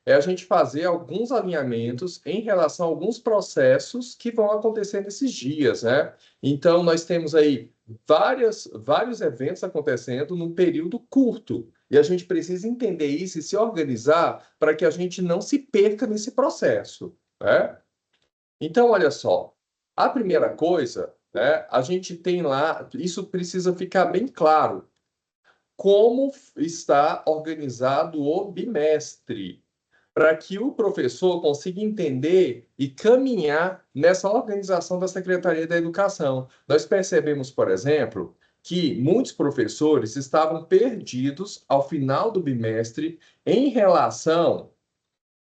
é a gente fazer alguns alinhamentos em relação a alguns processos que vão acontecer nesses dias, né? Então, nós temos aí vários eventos acontecendo num período curto. E a gente precisa entender isso e se organizar para que a gente não se perca nesse processo, né? Então, olha só, a primeira coisa, né, a gente tem lá, isso precisa ficar bem claro, como está organizado o bimestre, para que o professor consiga entender e caminhar nessa organização da Secretaria da Educação. Nós percebemos, por exemplo, que muitos professores estavam perdidos ao final do bimestre em relação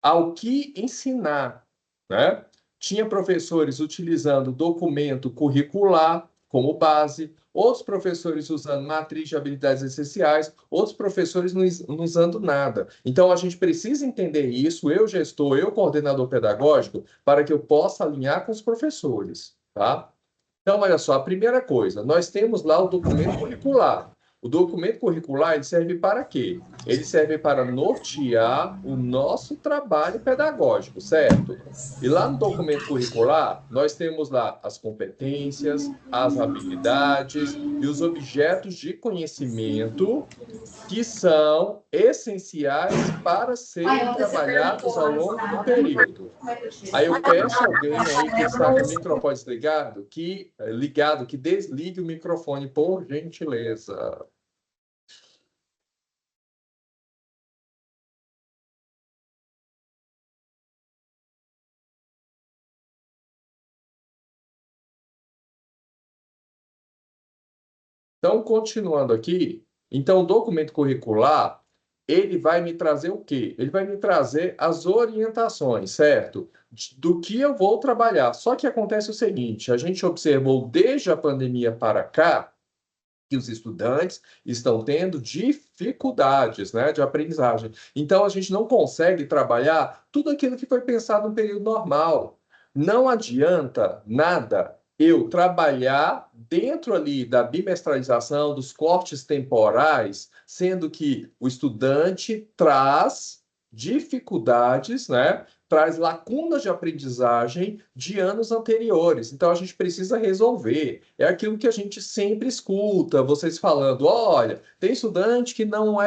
ao que ensinar, né? Tinha professores utilizando documento curricular como base, outros professores usando matriz de habilidades essenciais, outros professores não usando nada. Então, a gente precisa entender isso, eu gestor, eu coordenador pedagógico, para que eu possa alinhar com os professores, tá? Então, olha só, a primeira coisa, nós temos lá o documento curricular. O documento curricular, ele serve para quê? Ele serve para nortear o nosso trabalho pedagógico, certo? E lá no documento curricular, nós temos lá as competências, as habilidades e os objetos de conhecimento que são essenciais para serem trabalhados ao longo do período. Aí eu peço alguém aí que está com o microfone ligado, que desligue o microfone, por gentileza. Então, continuando aqui, então o documento curricular, ele vai me trazer o quê? Ele vai me trazer as orientações, certo? Do que eu vou trabalhar. Só que acontece o seguinte, a gente observou desde a pandemia para cá, que os estudantes estão tendo dificuldades, né, de aprendizagem. Então, a gente não consegue trabalhar tudo aquilo que foi pensado no período normal. Não adianta nada eu trabalhar dentro ali da bimestralização, dos cortes temporais, sendo que o estudante traz dificuldades, né? Traz lacunas de aprendizagem de anos anteriores. Então, a gente precisa resolver. É aquilo que a gente sempre escuta, vocês falando, olha, tem estudante que não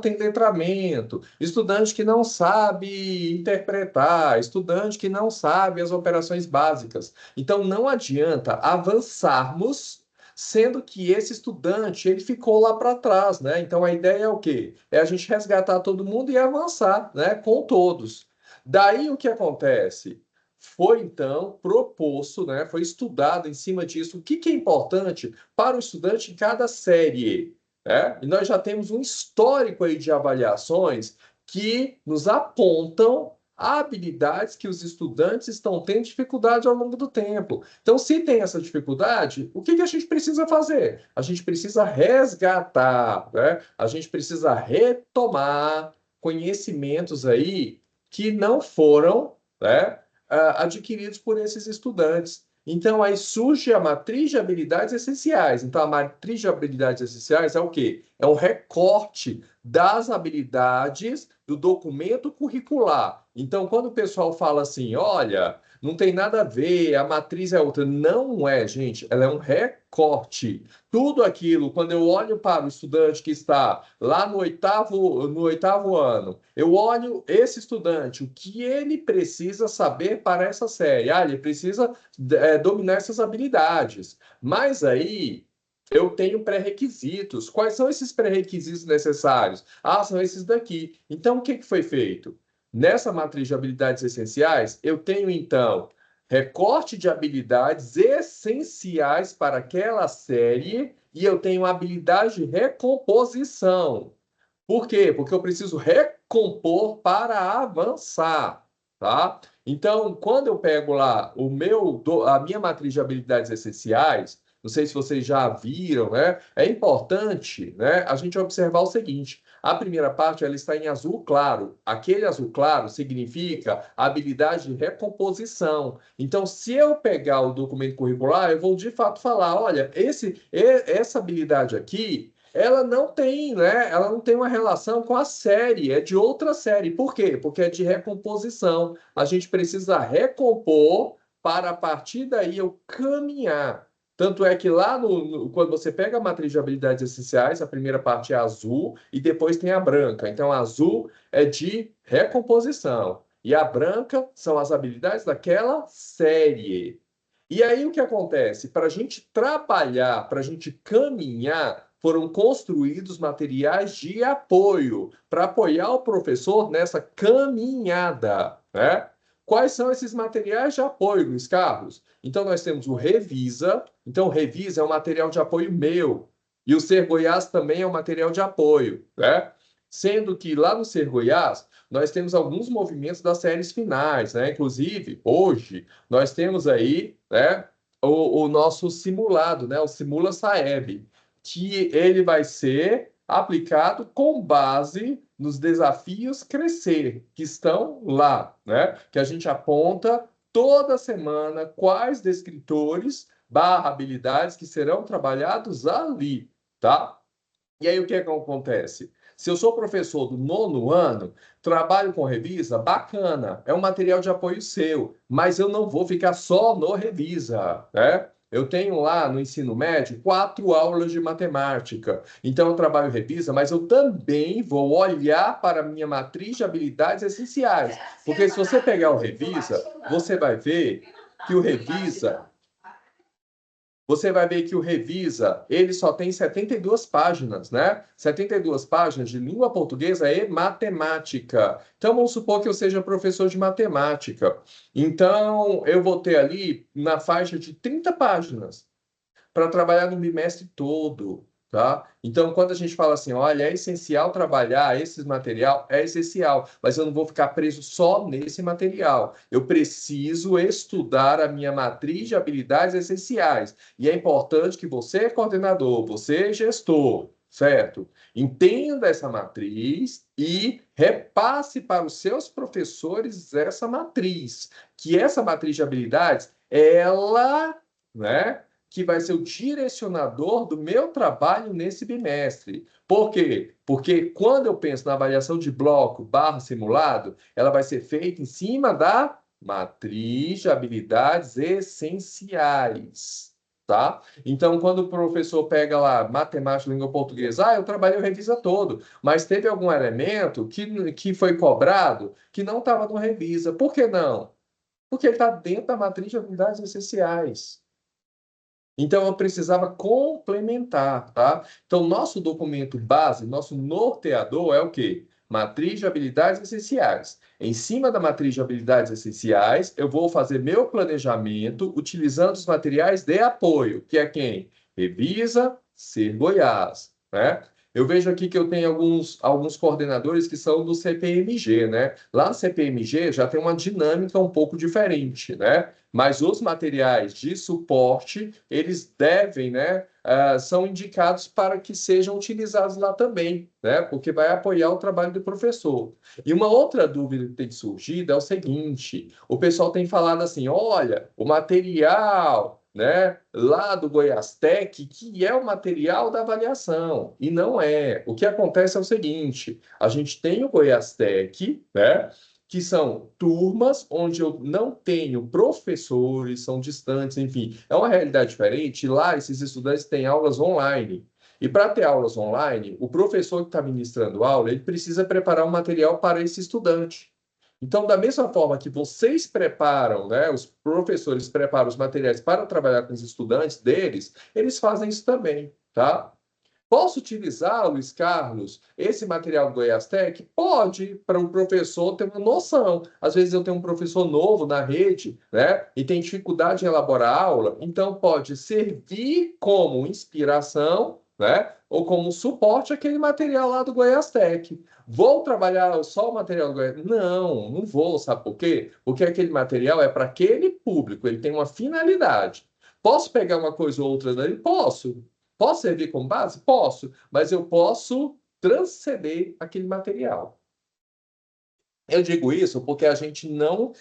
tem letramento, estudante que não sabe interpretar, estudante que não sabe as operações básicas. Então, não adianta avançarmos sendo que esse estudante ele ficou lá para trás, né? Então a ideia é o quê? É a gente resgatar todo mundo e avançar, né, com todos. Daí o que acontece? Foi então proposto, né, foi estudado em cima disso, o que é importante para o estudante em cada série, né? E nós já temos um histórico aí de avaliações que nos apontam habilidades que os estudantes estão tendo dificuldade ao longo do tempo. Então, se tem essa dificuldade, o que a gente precisa fazer? A gente precisa resgatar, né? A gente precisa retomar conhecimentos aí que não foram, né, adquiridos por esses estudantes. Então, aí surge a matriz de habilidades essenciais. Então, a matriz de habilidades essenciais é o quê? É um recorte das habilidades do documento curricular. Então, quando o pessoal fala assim, olha, não tem nada a ver, a matriz é outra. Não é, gente, ela é um recorte. Tudo aquilo, quando eu olho para o estudante que está lá no oitavo ano, eu olho esse estudante, o que ele precisa saber para essa série. Ah, ele precisa dominar essas habilidades. Mas aí eu tenho pré-requisitos. Quais são esses pré-requisitos necessários? Ah, são esses daqui. Então, o que foi feito? Nessa matriz de habilidades essenciais, eu tenho, então, recorte de habilidades essenciais para aquela série e eu tenho habilidade de recomposição. Por quê? Porque eu preciso recompor para avançar, tá? Então, quando eu pego lá a minha matriz de habilidades essenciais, não sei se vocês já viram, né? É importante, né, a gente observar o seguinte: a primeira parte ela está em azul claro. Aquele azul claro significa habilidade de recomposição. Então, se eu pegar o documento curricular, eu vou de fato falar, olha, essa habilidade aqui ela não tem, né? Ela não tem uma relação com a série, é de outra série. Por quê? Porque é de recomposição. A gente precisa recompor para a partir daí eu caminhar. Tanto é que lá quando você pega a matriz de habilidades essenciais, a primeira parte é azul e depois tem a branca. Então, a azul é de recomposição e a branca são as habilidades daquela série. E aí o que acontece? Para a gente trabalhar, para a gente caminhar, foram construídos materiais de apoio para apoiar o professor nessa caminhada, né? Quais são esses materiais de apoio, Luiz Carlos? Então, nós temos o Revisa. Então, o Revisa é um material de apoio meu. E o Ser Goiás também é um material de apoio, né? Sendo que lá no Ser Goiás, nós temos alguns movimentos das séries finais, né? Inclusive, hoje, nós temos aí, né, o nosso simulado, né? O Simula Saeb, que ele vai ser aplicado com base nos desafios crescer, que estão lá, né? Que a gente aponta toda semana quais descritores barra habilidades que serão trabalhados ali, tá? E aí o que é que acontece? Se eu sou professor do 9º ano, trabalho com revisa, bacana, é um material de apoio seu, mas eu não vou ficar só no revisa, né? Eu tenho lá no ensino médio 4 aulas de matemática. Então eu trabalho revisa, mas eu também vou olhar para a minha matriz de habilidades essenciais. Porque se você pegar o revisa, você vai ver que o revisa ele só tem 72 páginas, né? 72 páginas de língua portuguesa e matemática. Então, vamos supor que eu seja professor de matemática. Então, eu vou ter ali na faixa de 30 páginas para trabalhar no bimestre todo, tá? Então, quando a gente fala assim, olha, é essencial trabalhar esse material, é essencial, mas eu não vou ficar preso só nesse material. Eu preciso estudar a minha matriz de habilidades essenciais. E é importante que você, coordenador, você, gestor, certo? Entenda essa matriz e repasse para os seus professores essa matriz, que essa matriz de habilidades, ela, né, que vai ser o direcionador do meu trabalho nesse bimestre. Por quê? Porque quando eu penso na avaliação de bloco barra simulado, ela vai ser feita em cima da matriz de habilidades essenciais. Tá? Então, quando o professor pega lá matemática, língua portuguesa, eu trabalhei o revisa todo, mas teve algum elemento que foi cobrado que não estava no revisa. Por que não? Porque ele está dentro da matriz de habilidades essenciais. Então, eu precisava complementar, tá? Então, nosso documento base, nosso norteador é o quê? Matriz de habilidades essenciais. Em cima da matriz de habilidades essenciais, eu vou fazer meu planejamento utilizando os materiais de apoio, que é quem? Revisa, Ser Goiás, né? Eu vejo aqui que eu tenho alguns coordenadores que são do CPMG, né? Lá no CPMG já tem uma dinâmica um pouco diferente, né? Mas os materiais de suporte, eles devem, né, são indicados para que sejam utilizados lá também, né, porque vai apoiar o trabalho do professor. E uma outra dúvida que tem surgido é o seguinte: o pessoal tem falado assim, olha, o material, né, lá do Goiastec, que é o material da avaliação, e não é. O que acontece é o seguinte: a gente tem o Goiastec, né, que são turmas onde eu não tenho professores, são distantes, enfim, é uma realidade diferente. Lá, esses estudantes têm aulas online. E para ter aulas online, o professor que está ministrando aula, ele precisa preparar um material para esse estudante. Então, da mesma forma que vocês preparam, né, os professores preparam os materiais para trabalhar com os estudantes deles, eles fazem isso também, tá? Posso utilizar, Luiz Carlos, esse material do Goiastec? Pode, para um professor ter uma noção. Às vezes eu tenho um professor novo na rede, né, e tem dificuldade em elaborar aula, então pode servir como inspiração, né, ou como suporte aquele material lá do Goiastec. Vou trabalhar só o material do Goiastec? Não, não vou, sabe por quê? Porque aquele material é para aquele público, ele tem uma finalidade. Posso pegar uma coisa ou outra dali? Posso. Posso servir como base? Posso, mas eu posso transcender aquele material. Eu digo isso porque a gente não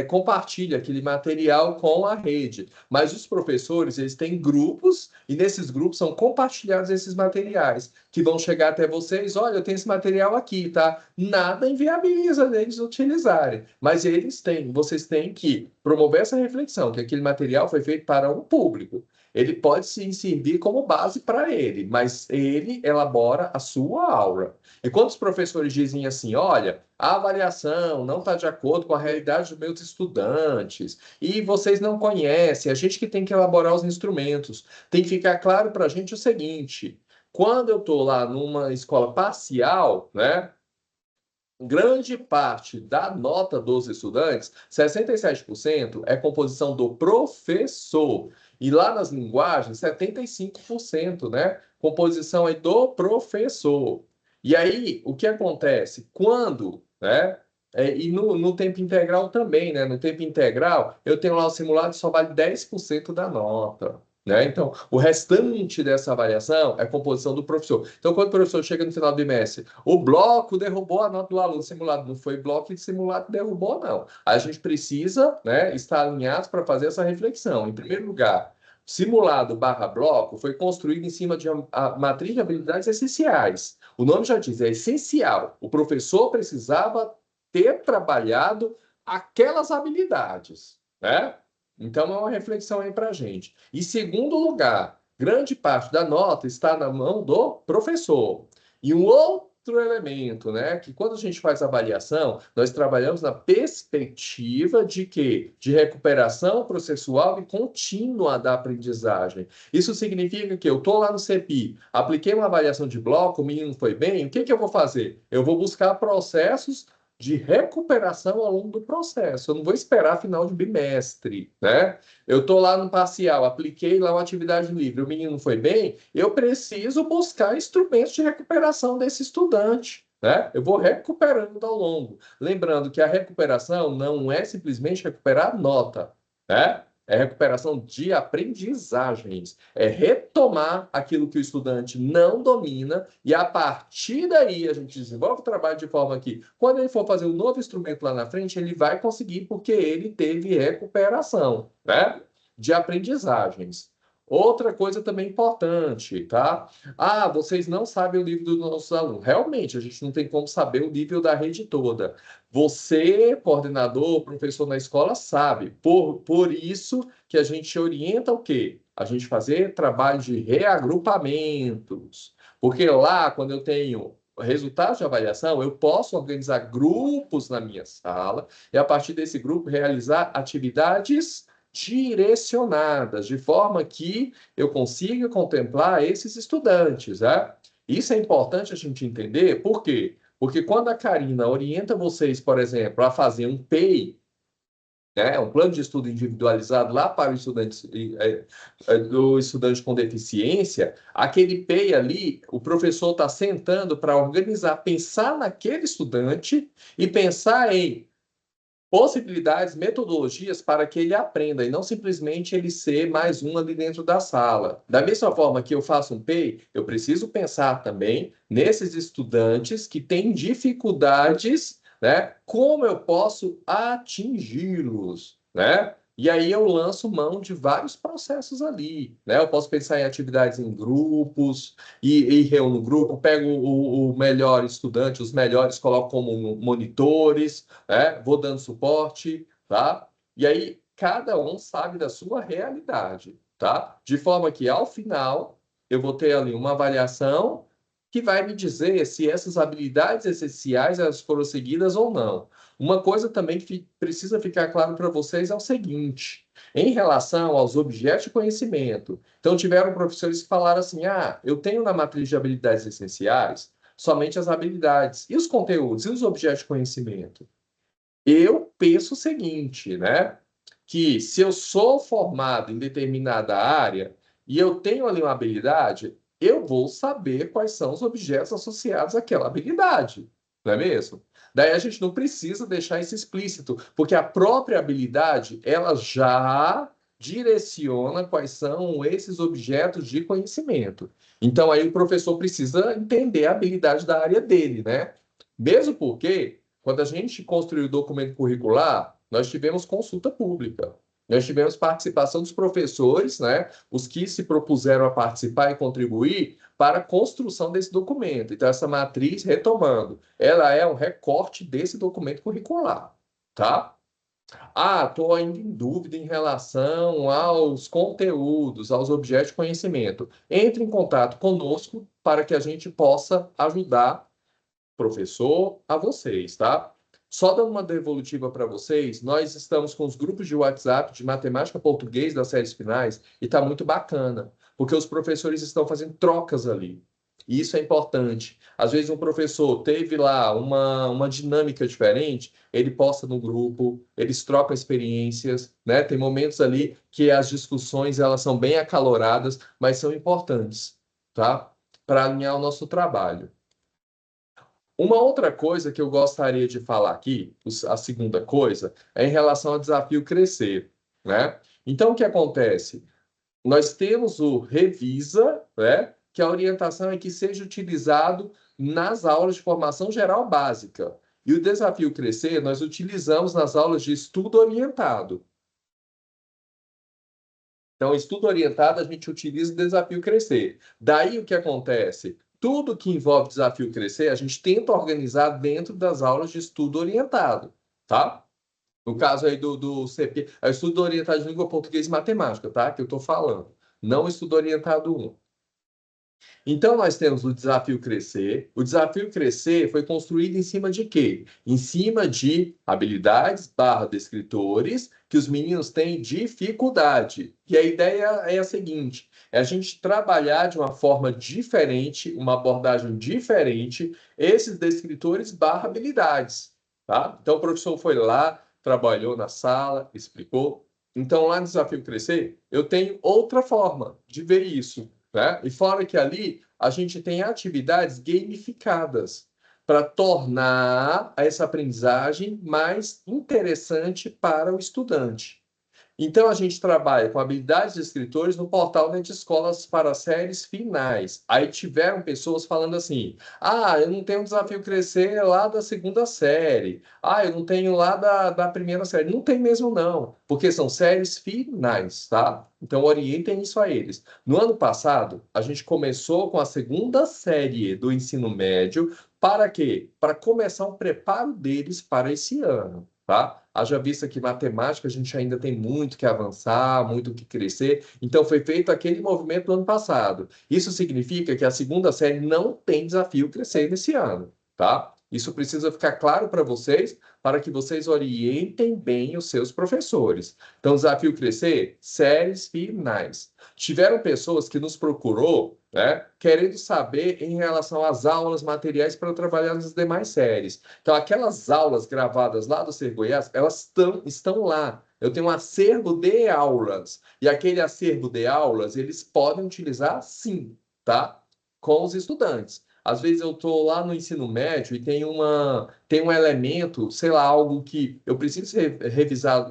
compartilha aquele material com a rede. Mas os professores, eles têm grupos, e nesses grupos são compartilhados esses materiais, que vão chegar até vocês, olha, eu tenho esse material aqui, tá? Nada inviabiliza eles utilizarem, mas vocês têm que promover essa reflexão, que aquele material foi feito para um público. Ele pode se servir como base para ele, mas ele elabora a sua aula. E quando os professores dizem assim, olha, a avaliação não está de acordo com a realidade dos meus estudantes, e vocês não conhecem, a gente que tem que elaborar os instrumentos. Tem que ficar claro para a gente o seguinte, quando eu estou lá numa escola parcial, né, grande parte da nota dos estudantes, 67%, é composição do professor. E lá nas linguagens, 75%, né? Composição aí do professor. E aí, o que acontece? Quando, né? E no tempo integral também, né? No tempo integral, eu tenho lá o simulado que só vale 10% da nota. Né? Então, o restante dessa avaliação é composição do professor. Então, quando o professor chega no final do bimestre, o bloco derrubou a nota do aluno simulado. Não foi bloco e simulado que derrubou, não. A gente precisa, né, estar alinhados para fazer essa reflexão. Em primeiro lugar, simulado barra bloco foi construído em cima de a matriz de habilidades essenciais. O nome já diz, é essencial. O professor precisava ter trabalhado aquelas habilidades, né? Então, é uma reflexão aí para a gente. Em segundo lugar, grande parte da nota está na mão do professor. E um outro elemento, né, que quando a gente faz avaliação, nós trabalhamos na perspectiva de quê? De recuperação processual e contínua da aprendizagem. Isso significa que eu estou lá no CEPI, apliquei uma avaliação de bloco, o menino foi bem, o que eu vou fazer? Eu vou buscar processos de recuperação ao longo do processo. Eu não vou esperar final de bimestre, né? Eu estou lá no parcial, apliquei lá uma atividade livre, o menino foi bem, eu preciso buscar instrumentos de recuperação desse estudante, né? Eu vou recuperando ao longo. Lembrando que a recuperação não é simplesmente recuperar nota, né? É recuperação de aprendizagens, é retomar aquilo que o estudante não domina e a partir daí a gente desenvolve o trabalho de forma que, quando ele for fazer um novo instrumento lá na frente, ele vai conseguir porque ele teve recuperação, né? De aprendizagens. Outra coisa também importante, tá? Ah, vocês não sabem o nível dos nossos alunos. Realmente, a gente não tem como saber o nível da rede toda. Você, coordenador, professor na escola, sabe. Por isso que a gente orienta o quê? A gente fazer trabalho de reagrupamentos. Porque lá, quando eu tenho resultados de avaliação, eu posso organizar grupos na minha sala e, a partir desse grupo, realizar atividades direcionadas, de forma que eu consiga contemplar esses estudantes, né? Isso é importante a gente entender, por quê? Porque quando a Karina orienta vocês, por exemplo, a fazer um PEI, né, um plano de estudo individualizado lá para o estudante, do estudante com deficiência, aquele PEI ali, o professor está sentando para organizar, pensar naquele estudante e pensar em possibilidades, metodologias para que ele aprenda e não simplesmente ele ser mais um ali dentro da sala. Da mesma forma que eu faço um PEI, eu preciso pensar também nesses estudantes que têm dificuldades, né? Como eu posso atingi-los, né? E aí eu lanço mão de vários processos ali, né? Eu posso pensar em atividades em grupos e reúno o grupo, pego o melhor estudante, os melhores, coloco como monitores, né? Vou dando suporte, tá? E aí cada um sabe da sua realidade, tá? De forma que ao final eu vou ter ali uma avaliação que vai me dizer se essas habilidades essenciais elas foram seguidas ou não. Uma coisa também que precisa ficar claro para vocês é o seguinte: em relação aos objetos de conhecimento, então tiveram professores que falaram assim: ah, eu tenho na matriz de habilidades essenciais somente as habilidades, e os conteúdos, e os objetos de conhecimento? Eu penso o seguinte, né? Que se eu sou formado em determinada área e eu tenho ali uma habilidade, eu vou saber quais são os objetos associados àquela habilidade, não é mesmo? Daí a gente não precisa deixar isso explícito, porque a própria habilidade, ela já direciona quais são esses objetos de conhecimento. Então aí o professor precisa entender a habilidade da área dele, né? Mesmo porque quando a gente construiu o documento curricular, nós tivemos consulta pública. Nós tivemos participação dos professores, né, os que se propuseram a participar e contribuir para a construção desse documento. Então, essa matriz, retomando, ela é um recorte desse documento curricular, tá? Ah, estou ainda em dúvida em relação aos conteúdos, aos objetos de conhecimento. Entre em contato conosco para que a gente possa ajudar o professor a vocês, tá? Só dando uma devolutiva para vocês, nós estamos com os grupos de WhatsApp de matemática português das séries finais e está muito bacana, porque os professores estão fazendo trocas ali. E isso é importante. Às vezes um professor teve lá uma dinâmica diferente, ele posta no grupo, eles trocam experiências, né? Tem momentos ali que as discussões elas são bem acaloradas, mas são importantes, tá? Para alinhar o nosso trabalho. Uma outra coisa que eu gostaria de falar aqui, a segunda coisa, é em relação ao desafio crescer, né? Então, o que acontece? Nós temos o Revisa, né? Que a orientação é que seja utilizado nas aulas de formação geral básica. E o desafio crescer, nós utilizamos nas aulas de estudo orientado. Então, estudo orientado, a gente utiliza o desafio crescer. Daí o que acontece? Tudo que envolve desafio crescer, a gente tenta organizar dentro das aulas de estudo orientado, tá? No caso aí do CP, é o estudo orientado de língua portuguesa e matemática, tá? Que eu estou falando. Não estudo orientado 1. Então, nós temos o desafio crescer. O desafio crescer foi construído em cima de quê? Em cima de habilidades barra descritores que os meninos têm dificuldade. E a ideia é a seguinte: é a gente trabalhar de uma forma diferente, uma abordagem diferente, esses descritores barra habilidades, tá? Então, o professor foi lá, trabalhou na sala, explicou. Então, lá no Desafio Crescer, eu tenho outra forma de ver isso, né? E fora que ali a gente tem atividades gamificadas para tornar essa aprendizagem mais interessante para o estudante. Então, a gente trabalha com habilidades de escritores no portal Net Escolas para séries finais. Aí tiveram pessoas falando assim: ah, eu não tenho um desafio crescer lá da segunda série. Ah, eu não tenho lá da primeira série. Não tem mesmo, não, porque são séries finais, tá? Então, orientem isso a eles. No ano passado, a gente começou com a segunda série do ensino médio. Para quê? Para começar o preparo deles para esse ano, tá? Haja vista que matemática a gente ainda tem muito que avançar, muito que crescer. Então, foi feito aquele movimento no ano passado. Isso significa que a segunda série não tem desafio crescer nesse ano, tá? Isso precisa ficar claro para vocês, para que vocês orientem bem os seus professores. Então, desafio crescer, séries finais. Tiveram pessoas que nos procurou, né, querendo saber em relação às aulas, materiais para trabalhar nas demais séries. Então, aquelas aulas gravadas lá do Ser Goiás, elas estão lá. Eu tenho um acervo de aulas. E aquele acervo de aulas, eles podem utilizar sim, tá? Com os estudantes. Às vezes eu estou lá no ensino médio e tem um elemento, sei lá, algo que eu preciso revisar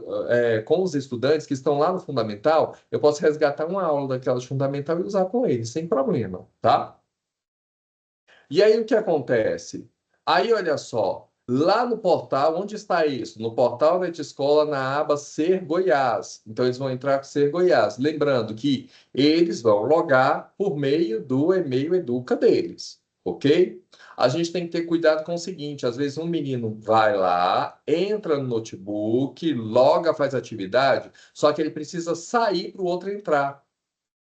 com os estudantes que estão lá no fundamental, eu posso resgatar uma aula daquela de fundamental e usar com eles, sem problema, tá? E aí o que acontece? Aí olha só, lá no portal, onde está isso? No portal da Escola, na aba Ser Goiás. Então eles vão entrar com Ser Goiás. Lembrando que eles vão logar por meio do e-mail Educa deles, ok? A gente tem que ter cuidado com o seguinte: às vezes um menino vai lá, entra no notebook, loga, faz atividade, só que ele precisa sair para o outro entrar,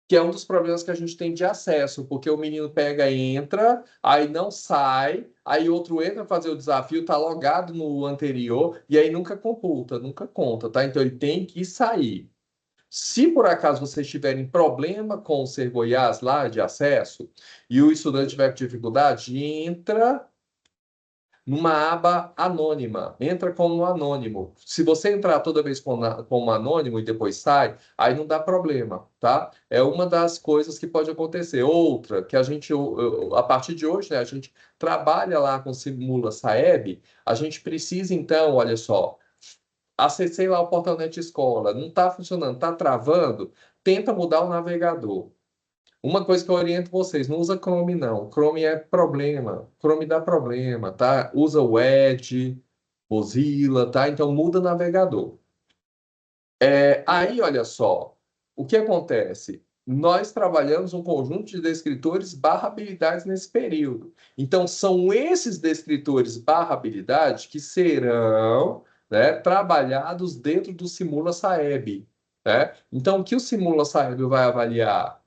que é um dos problemas que a gente tem de acesso, porque o menino pega e entra, aí não sai, aí outro entra fazer o desafio, tá logado no anterior, e aí nunca computa, nunca conta, tá? Então ele tem que sair. Se por acaso vocês tiverem problema com o Ser Goiás lá de acesso, e o estudante tiver dificuldade, entra numa aba anônima. Entra como anônimo. Se você entrar toda vez como anônimo e depois sai, aí não dá problema, tá? É uma das coisas que pode acontecer. Outra, que a gente, a partir de hoje, né, a gente trabalha lá com Simula Saeb, a gente precisa, então, olha só, acessei lá o portal Net Escola, não está funcionando, está travando, tenta mudar o navegador. Uma coisa que eu oriento vocês, não usa Chrome não. Chrome é problema. Chrome dá problema, tá? Usa o Edge, Mozilla, tá? Então muda navegador. Aí, olha só, o que acontece? Nós trabalhamos um conjunto de descritores barra habilidades nesse período. Então, são esses descritores barra habilidade que serão, né, trabalhados dentro do Simula Saeb, né? Então, o que o Simula Saeb vai avaliar?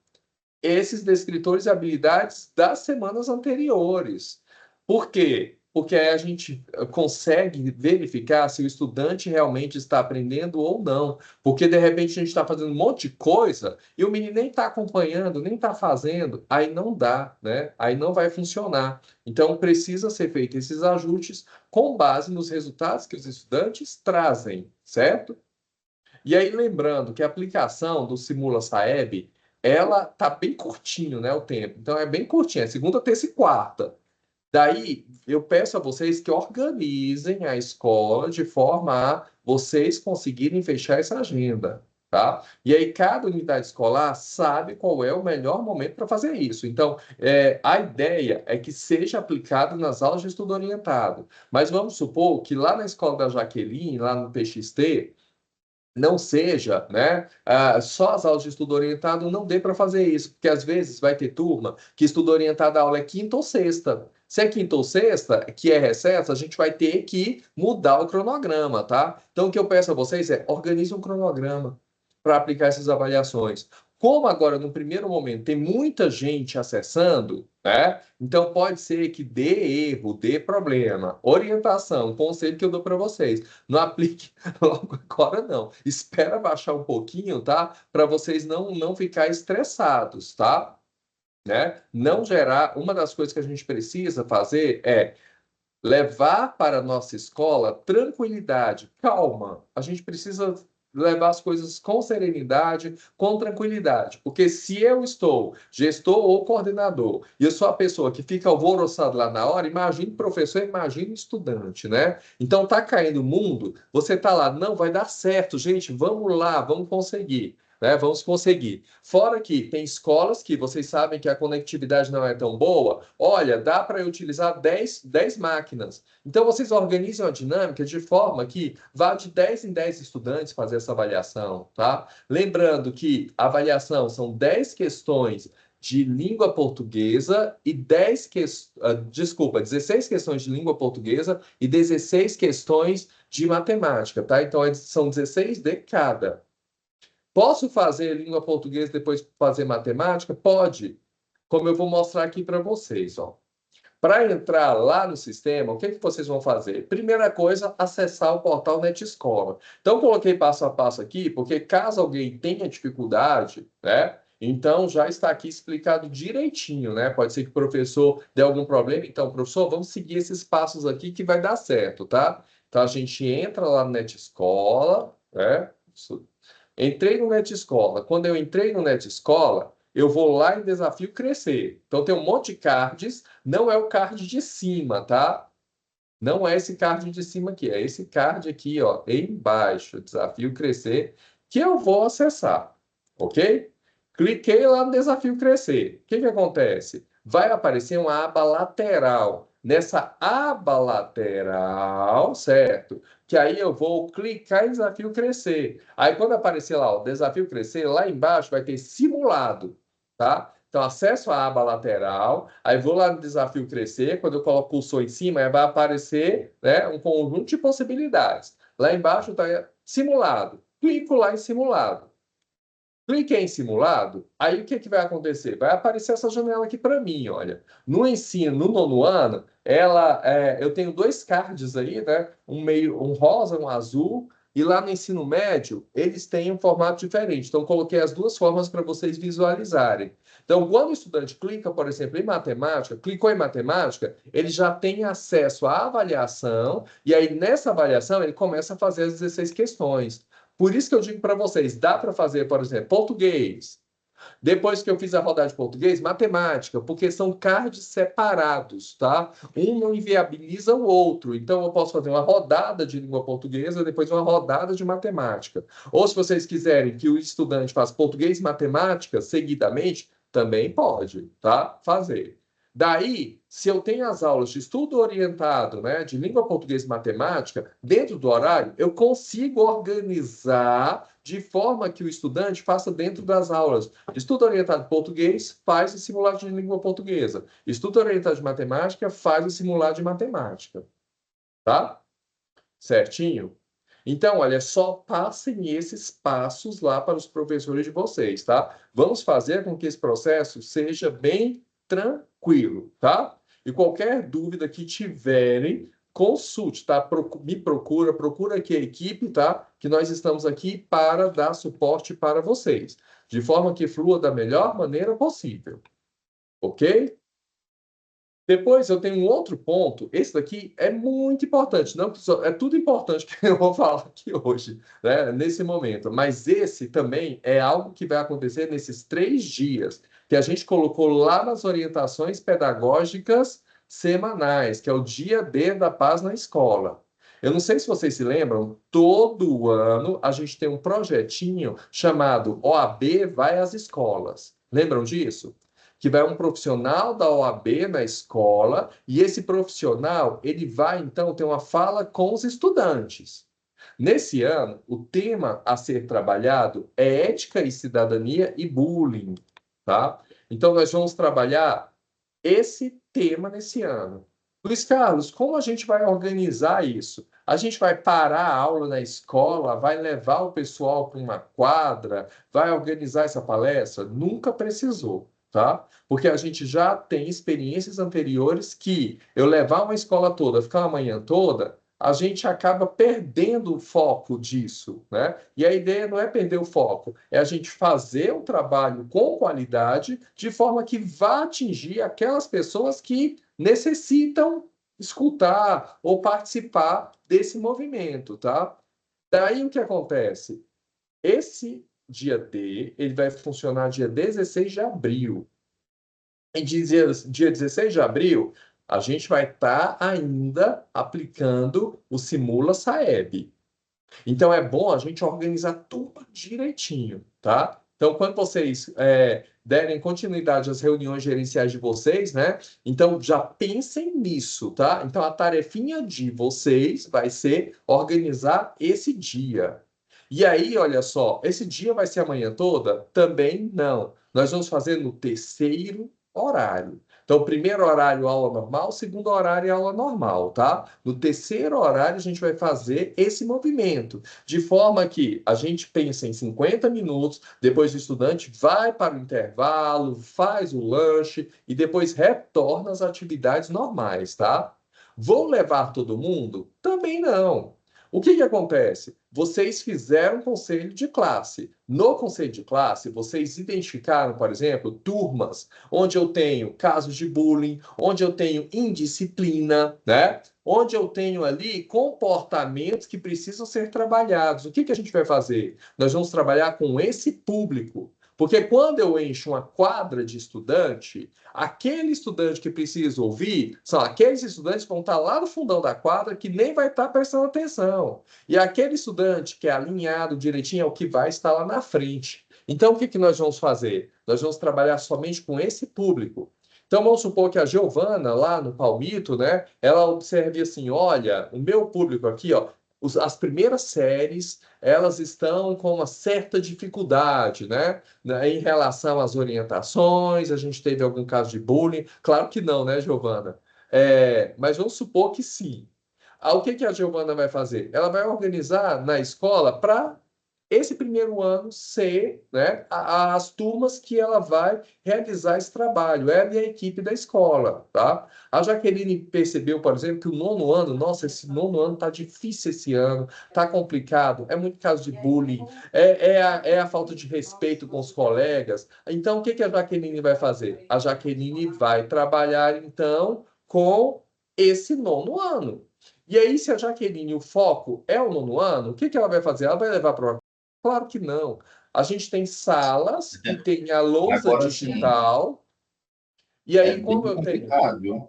Esses descritores e habilidades das semanas anteriores. Por quê? Porque aí a gente consegue verificar se o estudante realmente está aprendendo ou não. Porque de repente a gente está fazendo um monte de coisa e o menino nem está acompanhando, nem está fazendo, aí não dá, né? Aí não vai funcionar. Então precisa ser feito esses ajustes com base nos resultados que os estudantes trazem, certo? E aí, lembrando que a aplicação do Simula Saeb, ela tá bem curtinho, né, o tempo. Então, é bem curtinho, é segunda, terça e quarta. Daí, eu peço a vocês que organizem a escola de forma a vocês conseguirem fechar essa agenda, tá? E aí, cada unidade escolar sabe qual é o melhor momento para fazer isso. Então, a ideia é que seja aplicado nas aulas de estudo orientado. Mas vamos supor que lá na escola da Jaqueline, lá no PXT, não seja, né, só as aulas de estudo orientado não dê para fazer isso, porque às vezes vai ter turma que estudo orientado a aula é quinta ou sexta. Se é quinta ou sexta, que é recesso, a gente vai ter que mudar o cronograma, tá? Então, o que eu peço a vocês é organize um cronograma para aplicar essas avaliações. Como agora, no primeiro momento, tem muita gente acessando, né? Então pode ser que dê erro, dê problema. Orientação, conselho que eu dou para vocês. Não aplique logo agora, não. Espera baixar um pouquinho, tá? Para vocês não ficar estressados, tá? Né? Não gerar. Uma das coisas que a gente precisa fazer é levar para a nossa escola tranquilidade, calma. A gente precisa levar as coisas com serenidade, com tranquilidade. Porque se eu estou gestor ou coordenador e eu sou a pessoa que fica alvoroçado lá na hora, imagine professor, imagine estudante, né? Então tá caindo o mundo, você tá lá, não, vai dar certo, gente, vamos lá, vamos conseguir. Né, vamos conseguir. Fora que tem escolas que vocês sabem que a conectividade não é tão boa. Olha, dá para eu utilizar 10 máquinas. Então, vocês organizam a dinâmica de forma que vá de 10 em 10 estudantes fazer essa avaliação, tá? Lembrando que a avaliação são 10 questões de língua portuguesa e 16 questões de língua portuguesa e 16 questões de matemática, tá? Então, são 16 de cada. Posso fazer língua portuguesa e depois fazer matemática? Pode, como eu vou mostrar aqui para vocês, ó. Para entrar lá no sistema, o que que vocês vão fazer? Primeira coisa, acessar o portal NetEscola. Então, coloquei passo a passo aqui, porque caso alguém tenha dificuldade, né? Então, já está aqui explicado direitinho, né? Pode ser que o professor dê algum problema. Então, professor, vamos seguir esses passos aqui que vai dar certo, tá? Então, a gente entra lá no NetEscola, né? Entrei no NetEscola. Quando eu entrei no NetEscola, eu vou lá em Desafio Crescer. Então tem um monte de cards, não é o card de cima, tá? Não é esse card de cima aqui, é esse card aqui, ó, embaixo, Desafio Crescer, que eu vou acessar, ok? Cliquei lá no Desafio Crescer. O que que acontece? Vai aparecer uma aba lateral. Nessa aba lateral, certo? Que aí eu vou clicar em Desafio Crescer. Aí quando aparecer lá o Desafio Crescer, lá embaixo vai ter simulado, tá? Então, acesso à aba lateral, aí vou lá no Desafio Crescer, quando eu coloco o cursor em cima, aí vai aparecer, né, um conjunto de possibilidades. Lá embaixo está simulado. Clico lá em simulado. Cliquei em simulado, aí o que que vai acontecer? Vai aparecer essa janela aqui para mim, olha. No ensino, no nono ano, eu tenho dois cards aí, né? Um meio, um rosa, um azul, e lá no ensino médio, eles têm um formato diferente. Então, coloquei as duas formas para vocês visualizarem. Então, quando o estudante clica, por exemplo, em matemática, clicou em matemática, ele já tem acesso à avaliação, e aí nessa avaliação ele começa a fazer as 16 questões. Por isso que eu digo para vocês, dá para fazer, por exemplo, português. Depois que eu fiz a rodada de português, matemática, porque são cards separados, tá? Um não inviabiliza o outro. Então, eu posso fazer uma rodada de língua portuguesa, depois uma rodada de matemática. Ou, se vocês quiserem que o estudante faça português e matemática seguidamente, também pode, tá? Fazer. Daí, se eu tenho as aulas de estudo orientado, né, de língua portuguesa e matemática, dentro do horário, eu consigo organizar de forma que o estudante faça dentro das aulas. Estudo orientado de português, faz o simulado de língua portuguesa. Estudo orientado de matemática, faz o simulado de matemática. Tá? Certinho? Então, olha, só passem esses passos lá para os professores de vocês, tá? Vamos fazer com que esse processo seja bem tranquilo, tá? E qualquer dúvida que tiverem, consulte, tá? Me procura aqui a equipe, tá? Que nós estamos aqui para dar suporte para vocês, de forma que flua da melhor maneira possível, ok? Depois eu tenho um outro ponto, esse daqui é muito importante, não é tudo importante que eu vou falar aqui hoje, né, nesse momento, mas esse também é algo que vai acontecer nesses 3 dias, que a gente colocou lá nas orientações pedagógicas semanais, que é o dia D da paz na escola. Eu não sei se vocês se lembram, todo ano a gente tem um projetinho chamado OAB vai às escolas. Lembram disso? Que vai um profissional da OAB na escola e esse profissional ele vai então ter uma fala com os estudantes. Nesse ano, o tema a ser trabalhado é ética e cidadania e bullying, tá? Então nós vamos trabalhar esse tema nesse ano. Luiz Carlos, como a gente vai organizar isso? A gente vai parar a aula na escola, vai levar o pessoal para uma quadra, vai organizar essa palestra? Nunca precisou, tá? Porque a gente já tem experiências anteriores que eu levar uma escola toda, ficar uma manhã toda, a gente acaba perdendo o foco disso, né? E a ideia não é perder o foco, é a gente fazer um trabalho com qualidade, de forma que vá atingir aquelas pessoas que necessitam escutar ou participar desse movimento, tá? Daí o que acontece? Esse dia D, ele vai funcionar dia 16 de abril. E dia 16 de abril, a gente vai estar ainda aplicando o Simula Saeb. Então é bom a gente organizar tudo direitinho, tá? Então, quando vocês derem continuidade às reuniões gerenciais de vocês, né? Então já pensem nisso, tá? Então a tarefinha de vocês vai ser organizar esse dia. E aí, olha só, esse dia vai ser a manhã toda? Também não. Nós vamos fazer no terceiro horário. Então, primeiro horário, aula normal, segundo horário, aula normal, tá? No terceiro horário, a gente vai fazer esse movimento, de forma que a gente pensa em 50 minutos, depois o estudante vai para o intervalo, faz o lanche e depois retorna às atividades normais, tá? Vou levar todo mundo? Também não. O que que acontece? Vocês fizeram um conselho de classe. No conselho de classe, vocês identificaram, por exemplo, turmas onde eu tenho casos de bullying, onde eu tenho indisciplina, né? Onde eu tenho ali comportamentos que precisam ser trabalhados. O que que a gente vai fazer? Nós vamos trabalhar com esse público. Porque quando eu encho uma quadra de estudante, aquele estudante que precisa ouvir são aqueles estudantes que vão estar lá no fundão da quadra que nem vai estar prestando atenção. E aquele estudante que é alinhado direitinho é o que vai estar lá na frente. Então, o que que nós vamos fazer? Nós vamos trabalhar somente com esse público. Então, vamos supor que a Giovana, lá no Palmito, né, ela observe assim, olha, o meu público aqui, ó, as primeiras séries, elas estão com uma certa dificuldade, né, em relação às orientações, a gente teve algum caso de bullying, claro que não, né, Giovana? Mas vamos supor que sim. O que que a Giovana vai fazer? Ela vai organizar na escola para esse primeiro ano ser, né, as turmas que ela vai realizar esse trabalho, ela e a equipe da escola, tá? A Jaqueline percebeu, por exemplo, que o nono ano, nossa, esse nono ano tá difícil esse ano, tá complicado, é muito caso de bullying, é a falta de respeito com os colegas. Então, o que que a Jaqueline vai fazer? A Jaqueline vai trabalhar, então, com esse nono ano. E aí, se a Jaqueline, o foco é o nono ano, o que que ela vai fazer? Ela vai levar para. Claro que não. A gente tem salas que tem a lousa Agora sim, digital, e é aí, como bem eu tenho? complicado, viu?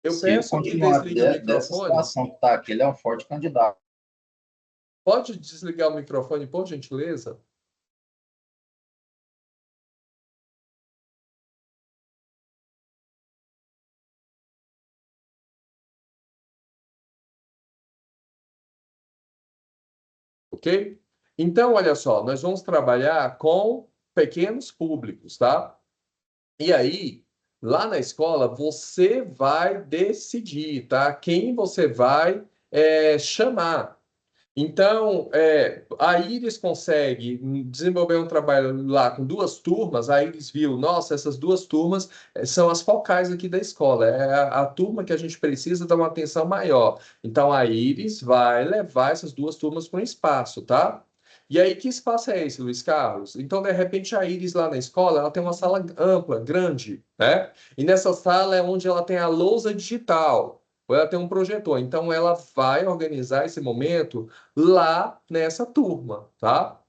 Eu Se ele peço que continuar desligue o dessa microfone. situação que está aqui, ele é um forte candidato. Pode desligar o microfone, por gentileza? ok? Então, olha só, nós vamos trabalhar com pequenos públicos, tá? E aí, lá na escola, você vai decidir, tá? Quem você vai chamar. Então, a Iris consegue desenvolver um trabalho lá com duas turmas. A Iris viu, nossa, essas duas turmas são as focais aqui da escola. É a turma que a gente precisa dar uma atenção maior. Então, a Iris vai levar essas duas turmas para um espaço, tá? E aí, que espaço é esse, Luiz Carlos? Então, de repente, a Iris lá na escola, ela tem uma sala ampla, grande, né? E nessa sala é onde ela tem a lousa digital, ou ela tem um projetor. Então, ela vai organizar esse momento lá nessa turma, tá?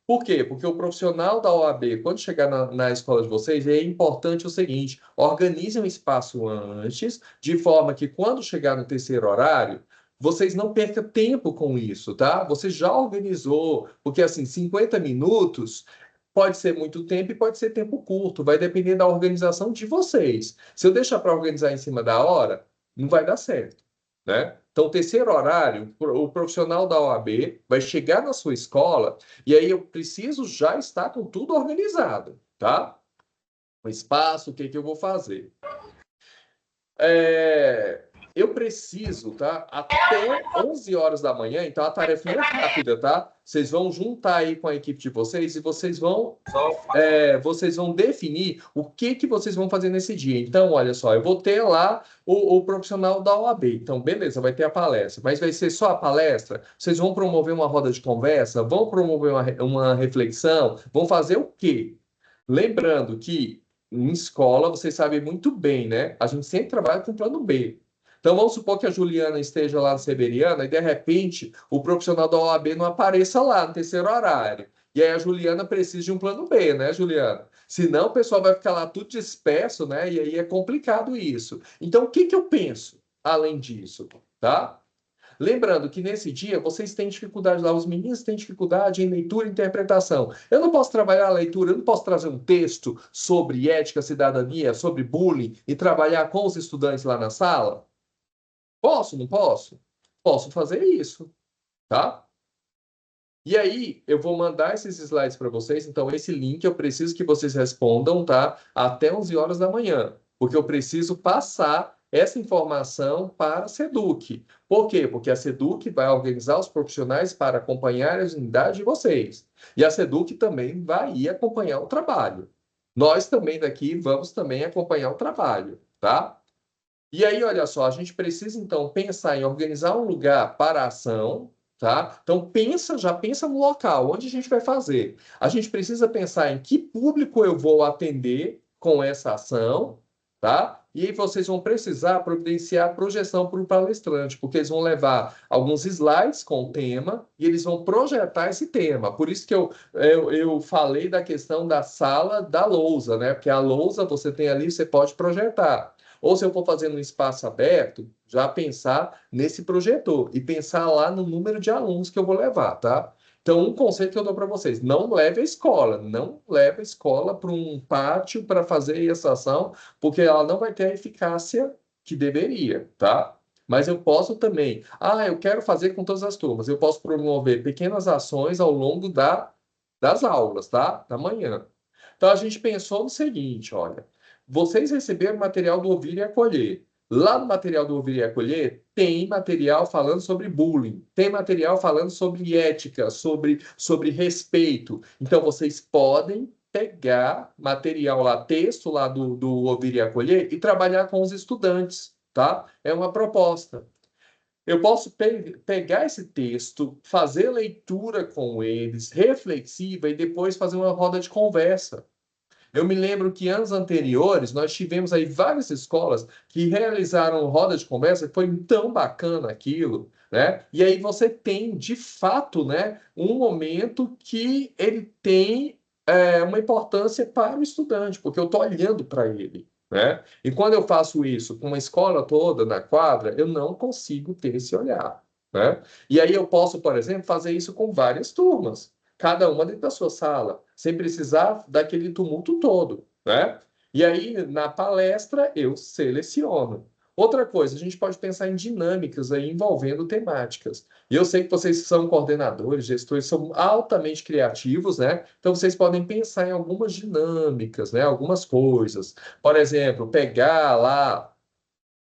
Por quê? Porque o profissional da OAB, quando chegar na escola de vocês, é importante o seguinte: organize um espaço antes, de forma que quando chegar no terceiro horário, vocês não percam tempo com isso, tá? Você já organizou, porque assim, 50 minutos pode ser muito tempo e pode ser tempo curto, vai depender da organização de vocês. Se eu deixar para organizar em cima da hora, não vai dar certo, né? Então, terceiro horário, o profissional da OAB vai chegar na sua escola e aí eu preciso já estar com tudo organizado, tá? O espaço, o que que eu vou fazer? Eu preciso, tá? Até 11 horas da manhã, então a tarefinha é rápida, tá? Vocês vão juntar aí com a equipe de vocês e vocês vão definir o que que vocês vão fazer nesse dia. Então, olha só, eu vou ter lá o profissional da OAB. Então, beleza, vai ter a palestra, mas vai ser só a palestra? Vocês vão promover uma roda de conversa? Vão promover uma reflexão? Vão fazer o quê? Lembrando que em escola, vocês sabem muito bem, né? A gente sempre trabalha com plano B. Então, vamos supor que a Juliana esteja lá na Severiana e, de repente, o profissional da OAB não apareça lá no terceiro horário. E aí a Juliana precisa de um plano B, né, Juliana? Senão o pessoal vai ficar lá tudo disperso, né? E aí é complicado isso. Então, o que que eu penso além disso, tá? Lembrando que nesse dia vocês têm dificuldade lá, os meninos têm dificuldade em leitura e interpretação. Eu não posso trabalhar a leitura, eu não posso trazer um texto sobre ética, cidadania, sobre bullying e trabalhar com os estudantes lá na sala? Posso, não posso? Posso fazer isso, tá? E aí, eu vou mandar esses slides para vocês. Então, esse link eu preciso que vocês respondam, tá? Até 11 horas da manhã, porque eu preciso passar essa informação para a SEDUC. Por quê? Porque a SEDUC vai organizar os profissionais para acompanhar as unidades de vocês. E a SEDUC também vai ir acompanhar o trabalho. Nós também daqui vamos também acompanhar o trabalho, tá? E aí, olha só, a gente precisa então pensar em organizar um lugar para a ação, tá? Então já pensa no local, onde a gente vai fazer. A gente precisa pensar em que público eu vou atender com essa ação, tá? E aí vocês vão precisar providenciar projeção para o palestrante, porque eles vão levar alguns slides com o tema e eles vão projetar esse tema. Por isso que eu falei da questão da sala da lousa, né? Porque a lousa você tem ali, você pode projetar. Ou se eu for fazer no espaço aberto, já pensar nesse projetor e pensar lá no número de alunos que eu vou levar, tá? Então, um conceito que eu dou para vocês: não leve a escola, não leve a escola para um pátio para fazer essa ação, porque ela não vai ter a eficácia que deveria, tá? Mas eu posso também, eu quero fazer com todas as turmas, eu posso promover pequenas ações ao longo das aulas, tá? Da manhã. Então, a gente pensou no seguinte, olha. Vocês receberam material do Ouvir e Acolher. Lá no material do Ouvir e Acolher, tem material falando sobre bullying, tem material falando sobre ética, sobre respeito. Então, vocês podem pegar material lá, texto lá do Ouvir e Acolher e trabalhar com os estudantes, tá? É uma proposta. Eu posso pegar esse texto, fazer leitura com eles, reflexiva, e depois fazer uma roda de conversa. Eu me lembro que anos anteriores nós tivemos aí várias escolas que realizaram roda de conversa, que foi tão bacana aquilo, né? E aí você tem, de fato, né, um momento que ele tem uma importância para o estudante, porque eu estou olhando para ele, né? E quando eu faço isso com uma escola toda na quadra, eu não consigo ter esse olhar, né? E aí eu posso, por exemplo, fazer isso com várias turmas, cada uma dentro da sua sala, sem precisar daquele tumulto todo, né? E aí, na palestra, eu seleciono. Outra coisa, a gente pode pensar em dinâmicas aí envolvendo temáticas. E eu sei que vocês são coordenadores, gestores, são altamente criativos, né? Então vocês podem pensar em algumas dinâmicas, né? Algumas coisas. Por exemplo, pegar lá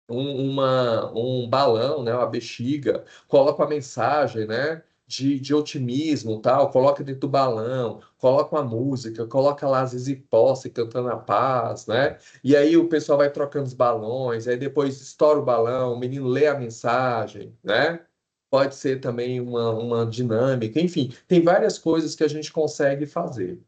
um balão, né, uma bexiga, coloca uma mensagem, né, de otimismo, tal, coloca dentro do balão, coloca uma música, coloca lá Zizi Posse cantando a paz, né, e aí o pessoal vai trocando os balões, aí depois estoura o balão, o menino lê a mensagem, né, pode ser também uma dinâmica, enfim, tem várias coisas que a gente consegue fazer.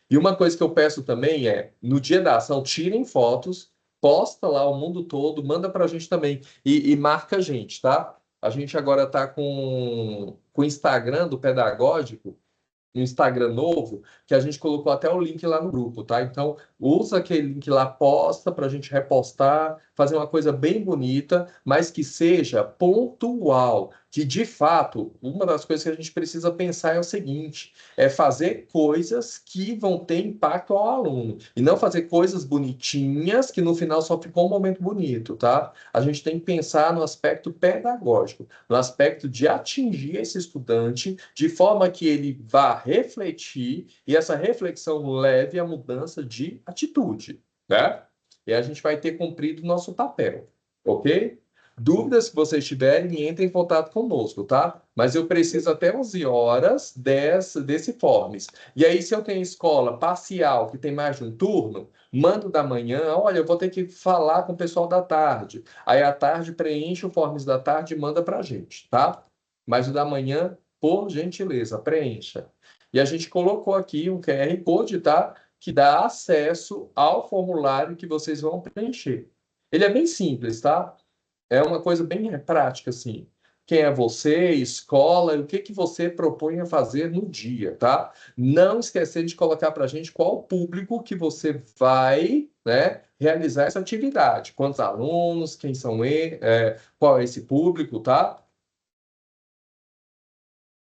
E uma coisa que eu peço também é, no dia da ação, tirem fotos, posta lá o mundo todo, manda para a gente também e marca a gente, tá? A gente agora está com o Instagram do Pedagógico, um Instagram novo, que a gente colocou até o link lá no grupo, tá? Então, usa aquele link lá, posta para a gente repostar, fazer uma coisa bem bonita, mas que seja pontual. Que, de fato, uma das coisas que a gente precisa pensar é o seguinte: é fazer coisas que vão ter impacto ao aluno, e não fazer coisas bonitinhas que no final só ficou um momento bonito, tá? A gente tem que pensar no aspecto pedagógico, no aspecto de atingir esse estudante de forma que ele vá refletir e essa reflexão leve à mudança de atitude, né? E a gente vai ter cumprido o nosso papel, ok? Dúvidas que vocês tiverem, entrem em contato conosco, tá? Mas eu preciso até 11 horas desse Forms. E aí, se eu tenho escola parcial, que tem mais de um turno, mando da manhã, olha, eu vou ter que falar com o pessoal da tarde. Aí, à tarde, preenche o Forms da tarde e manda para a gente, tá? Mas o da manhã, por gentileza, preencha. E a gente colocou aqui um QR Code, tá? Que dá acesso ao formulário que vocês vão preencher. Ele é bem simples, tá? É uma coisa bem prática, assim. Quem é você, escola, o que que você propõe a fazer no dia, tá? Não esquecer de colocar para a gente qual público que você vai, né, realizar essa atividade. Quantos alunos, quem são eles, qual é esse público, tá?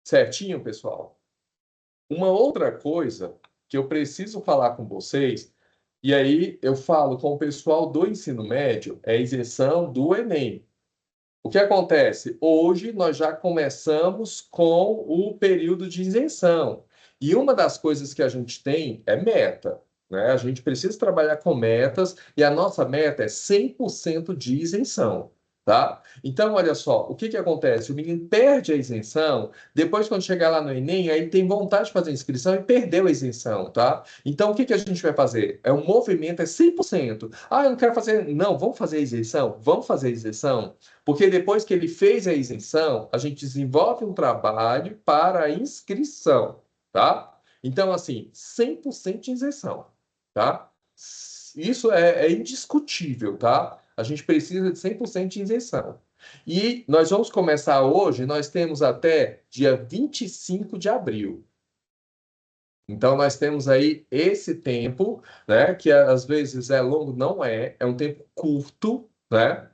Certinho, pessoal? Uma outra coisa que eu preciso falar com vocês, e aí eu falo com o pessoal do ensino médio, é a isenção do Enem. O que acontece? Hoje nós já começamos com o período de isenção. E uma das coisas que a gente tem é meta, né? A gente precisa trabalhar com metas e a nossa meta é 100% de isenção, tá? Então, olha só, o que que acontece? O menino perde a isenção, depois quando chegar lá no Enem, aí ele tem vontade de fazer a inscrição e perdeu a isenção, tá? Então, o que que a gente vai fazer? É um movimento, é 100%. Ah, eu não quero fazer. Não, vamos fazer a isenção? Vamos fazer a isenção? Porque depois que ele fez a isenção, a gente desenvolve um trabalho para a inscrição, tá? Então, assim, 100% de isenção, tá? Isso é indiscutível, tá? A gente precisa de 100% de isenção. E nós vamos começar hoje, nós temos até dia 25 de abril. Então, nós temos aí esse tempo, né? Que às vezes é longo, não é, é um tempo curto, né?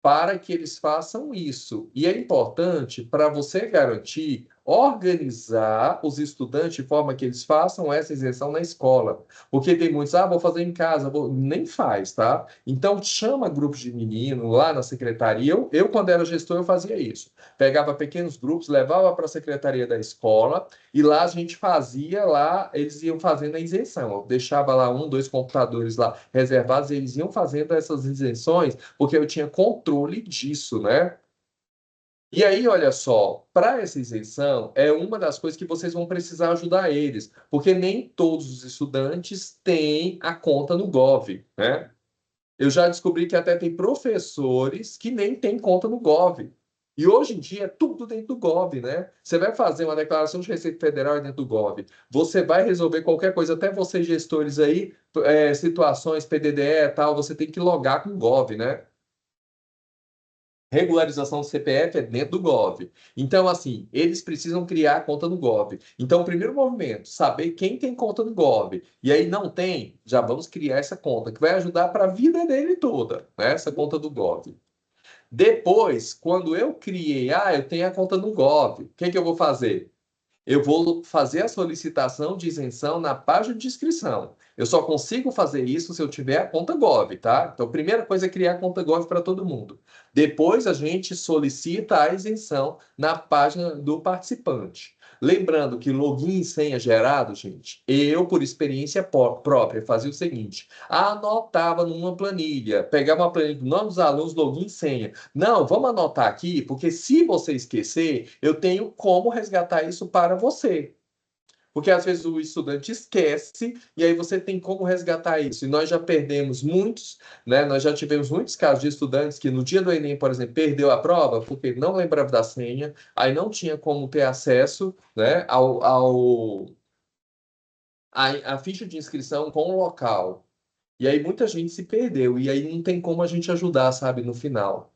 Para que eles façam isso. E é importante para você garantir organizar os estudantes de forma que eles façam essa isenção na escola. Porque tem muitos, vou fazer em casa, nem faz, tá? Então chama grupos de menino lá na secretaria. Eu, quando era gestor, eu fazia isso. Pegava pequenos grupos, levava para a secretaria da escola e lá a gente fazia lá, eles iam fazendo a isenção. Eu deixava lá um, dois computadores lá reservados e eles iam fazendo essas isenções porque eu tinha controle disso, né? E aí, olha só, para essa isenção, é uma das coisas que vocês vão precisar ajudar eles, porque nem todos os estudantes têm a conta no Gov, né? Eu já descobri que até tem professores que nem têm conta no Gov. E hoje em dia é tudo dentro do Gov, né? Você vai fazer uma declaração de Receita Federal dentro do Gov. Você vai resolver qualquer coisa, até vocês gestores aí, situações PDDE e tal, você tem que logar com o Gov, né? Regularização do CPF é dentro do Gov. Então, assim, eles precisam criar a conta no Gov. Então, o primeiro movimento, saber quem tem conta no Gov. E aí não tem, já vamos criar essa conta, que vai ajudar para a vida dele toda, né? Essa conta do Gov. Depois, quando eu criei, eu tenho a conta no Gov, o que que eu vou fazer? eu vou fazer a solicitação de isenção na página de inscrição. Eu só consigo fazer isso se eu tiver a conta Gov, tá? Então, a primeira coisa é criar a conta Gov para todo mundo. Depois, a gente solicita a isenção na página do participante. Lembrando que login e senha gerado, gente, eu, por experiência própria, fazia o seguinte: anotava numa planilha, pegava uma planilha do nome dos alunos, login e senha. Não, vamos anotar aqui, porque se você esquecer, eu tenho como resgatar isso para você. Porque às vezes o estudante esquece e aí você tem como resgatar isso. E nós já perdemos muitos, né? Nós já tivemos muitos casos de estudantes que no dia do Enem, por exemplo, perdeu a prova porque não lembrava da senha, aí não tinha como ter acesso, né, a ficha de inscrição com o local. E aí muita gente se perdeu e aí não tem como a gente ajudar, sabe, no final.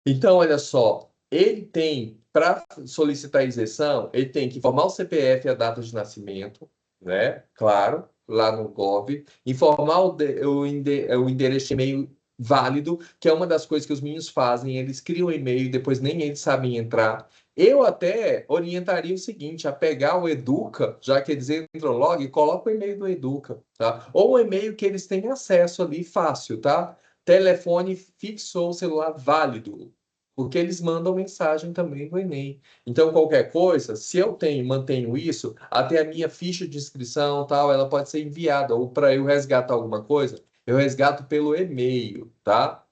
Então, olha só, ele tem, para solicitar isenção, ele tem que informar o CPF e a data de nascimento, né? Claro, lá no Gov, informar o endereço de e-mail válido, que é uma das coisas que os meninos fazem, eles criam um e-mail e depois nem eles sabem entrar. Eu até orientaria o seguinte, a pegar o Educa, já que eles entram logo, e coloca o e-mail do Educa, tá? Ou o e-mail que eles têm acesso ali fácil, tá? Telefone fixo ou celular válido, porque eles mandam mensagem também no Enem. Então, qualquer coisa, se eu mantenho isso, até a minha ficha de inscrição, tal, ela pode ser enviada, ou para eu resgatar alguma coisa, eu resgato pelo e-mail, tá?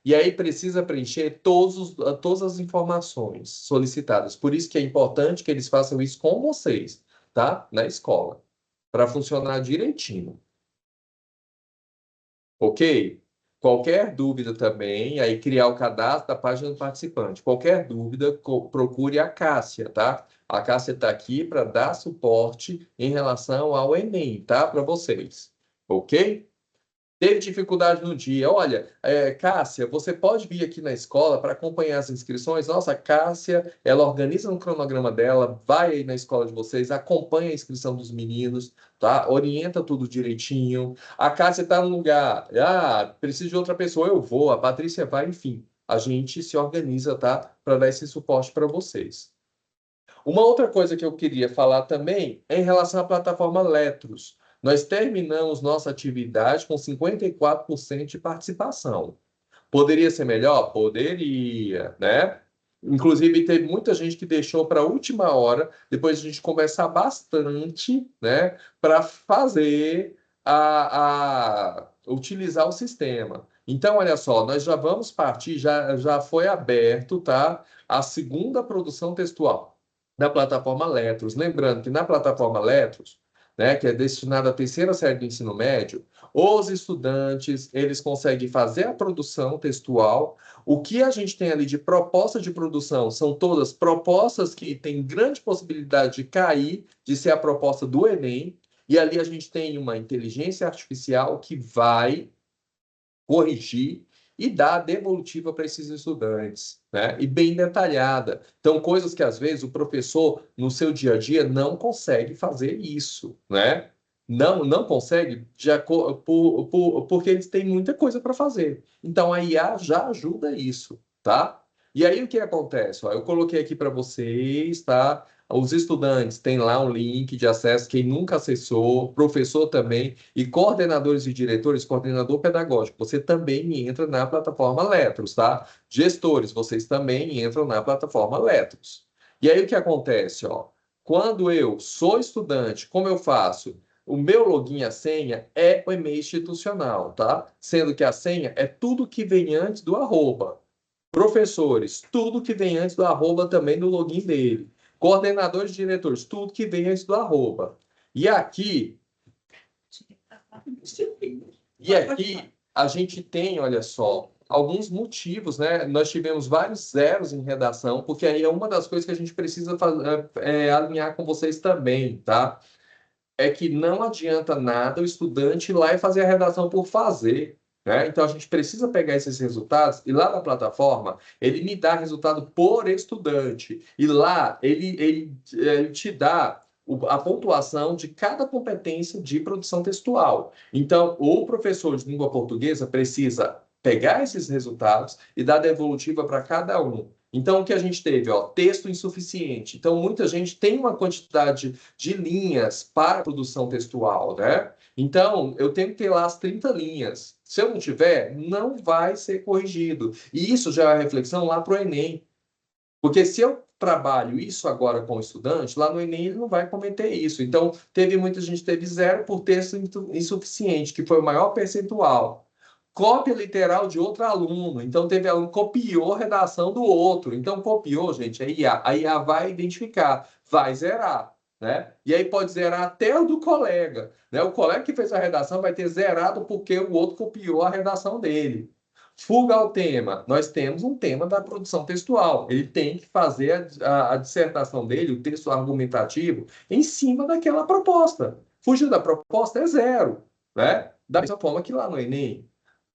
E aí precisa preencher todas as informações solicitadas. Por isso que é importante que eles façam isso com vocês, tá? Na escola, para funcionar direitinho. Ok? Qualquer dúvida também, aí criar o cadastro da página do participante. Qualquer dúvida, procure a Cássia, tá? A Cássia está aqui para dar suporte em relação ao Enem, tá? Para vocês. Ok? Teve dificuldade no dia. Olha, Cássia, você pode vir aqui na escola para acompanhar as inscrições? Nossa, a Cássia, ela organiza no cronograma dela, vai aí na escola de vocês, acompanha a inscrição dos meninos, tá? Orienta tudo direitinho. A Cássia está no lugar, preciso de outra pessoa, eu vou, a Patrícia vai, enfim. A gente se organiza, tá? Para dar esse suporte para vocês. Uma outra coisa que eu queria falar também é em relação à plataforma Letros. Nós terminamos nossa atividade com 54% de participação. Poderia ser melhor? Poderia, né? Inclusive, teve muita gente que deixou para a última hora, depois de a gente conversar bastante, né, para fazer utilizar o sistema. Então, olha só, nós já vamos partir, já foi aberto, tá? A segunda produção textual da plataforma Letros. Lembrando que na plataforma Letros, né, que é destinada à terceira série do ensino médio, os estudantes, eles conseguem fazer a produção textual. O que a gente tem ali de proposta de produção são todas propostas que têm grande possibilidade de cair, de ser a proposta do Enem, e ali a gente tem uma inteligência artificial que vai corrigir e dar a devolutiva para esses estudantes, né? E bem detalhada. Então, coisas que às vezes o professor, no seu dia a dia, não consegue fazer isso, né? Não consegue porque eles têm muita coisa para fazer. Então, a IA já ajuda isso, tá? E aí, o que acontece? Ó, eu coloquei aqui para vocês, tá? Os estudantes têm lá um link de acesso, quem nunca acessou, professor também, e coordenadores e diretores, coordenador pedagógico, você também entra na plataforma Letros, tá? Gestores, vocês também entram na plataforma Letros. E aí o que acontece, ó? Quando eu sou estudante, como eu faço? O meu login e a senha é o e-mail institucional, tá? Sendo que a senha é tudo que vem antes do arroba. Professores, tudo que vem antes do arroba também no login dele. Coordenadores e diretores, tudo que vem antes do arroba. E aqui, a gente tem, olha só, alguns motivos, né? Nós tivemos vários zeros em redação, porque aí é uma das coisas que a gente precisa alinhar com vocês também, tá? É que não adianta nada o estudante ir lá e fazer a redação por fazer, né? Então a gente precisa pegar esses resultados e lá na plataforma ele me dá resultado por estudante e lá ele te dá a pontuação de cada competência de produção textual. Então o professor de língua portuguesa precisa pegar esses resultados e dar devolutiva para cada um. Então, o que a gente teve? Ó, texto insuficiente. Então, muita gente tem uma quantidade de linhas para a produção textual, né? Então, eu tenho que ter lá as 30 linhas. Se eu não tiver, não vai ser corrigido. E isso já é a reflexão lá para o Enem. Porque se eu trabalho isso agora com o estudante, lá no Enem ele não vai cometer isso. Então, muita gente teve zero por texto insuficiente, que foi o maior percentual. Cópia literal de outro aluno. Então, teve aluno que copiou a redação do outro. Então, copiou, gente, a IA. A IA vai identificar, vai zerar. Né? E aí pode zerar até o do colega. Né? O colega que fez a redação vai ter zerado porque o outro copiou a redação dele. Fuga ao tema. Nós temos um tema da produção textual. Ele tem que fazer a dissertação dele, o texto argumentativo, em cima daquela proposta. Fugir da proposta é zero. Né? Da mesma forma que lá no Enem.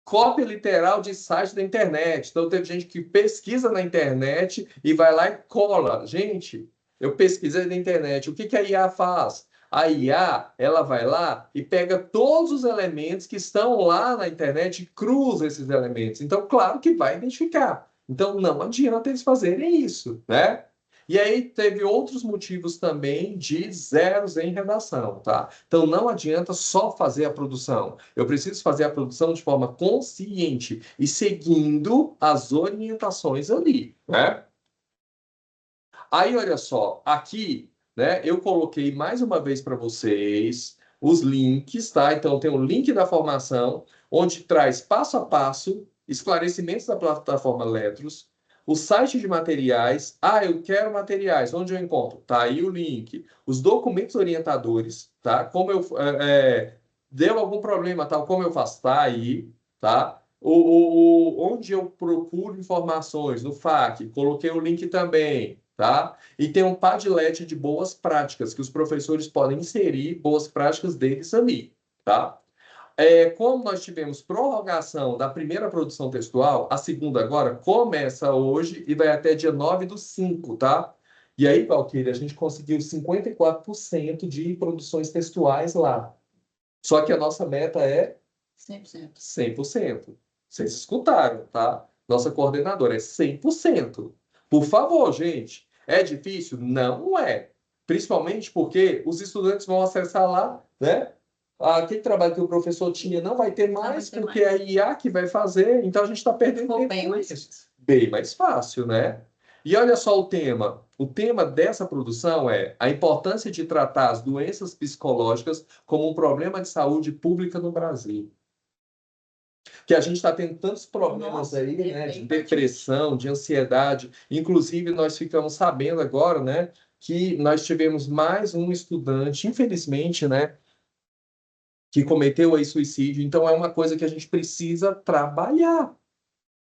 Cópia literal de site da internet. Então, teve gente que pesquisa na internet e vai lá e cola. Gente, eu pesquisei na internet. O que que a IA faz? A IA, ela vai lá e pega todos os elementos que estão lá na internet e cruza esses elementos. Então, claro que vai identificar. Então, não adianta eles fazerem isso, né? E aí teve outros motivos também de zeros em redação, tá? Então, não adianta só fazer a produção. Eu preciso fazer a produção de forma consciente e seguindo as orientações ali, né? Aí, olha só, aqui, né, eu coloquei mais uma vez para vocês os links, tá? Então, tem o link da formação, onde traz passo a passo, esclarecimentos da plataforma Letros, o site de materiais. Ah, eu quero materiais, onde eu encontro? Tá aí o link. Os documentos orientadores, tá? Deu algum problema, tal, como eu faço? Tá aí, tá? Onde eu procuro informações, no FAQ, coloquei o link também, tá? E tem um Padlet de boas práticas, que os professores podem inserir boas práticas deles ali, tá? Como nós tivemos prorrogação da primeira produção textual, a segunda agora começa hoje e vai até dia 9/5, tá? E aí, Valquíria, a gente conseguiu 54% de produções textuais lá. Só que a nossa meta é 100%. 100%. Vocês escutaram, tá? Nossa coordenadora é 100%. Por favor, gente. É difícil? Não é. Principalmente porque os estudantes vão acessar lá, né? Aquele trabalho que o professor tinha não vai ter mais, porque é a IA que vai fazer. Então a gente está perdendo tempo bem com mais isso. Bem mais fácil, né? E olha só o tema. O tema dessa produção é a importância de tratar as doenças psicológicas como um problema de saúde pública no Brasil. Que a gente está tendo tantos problemas aí, né, de depressão, de ansiedade. Inclusive, nós ficamos sabendo agora, né, que nós tivemos mais um estudante, infelizmente, né, que cometeu aí suicídio. Então, é uma coisa que a gente precisa trabalhar.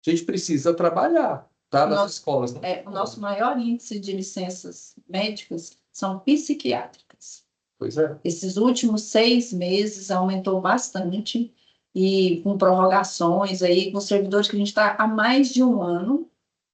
A gente precisa trabalhar, tá, nas escolas. Né? O nosso maior índice de licenças médicas são psiquiátricas. Pois é. Esses últimos 6 meses aumentou bastante, e com prorrogações aí, com servidores que a gente está há mais de um ano,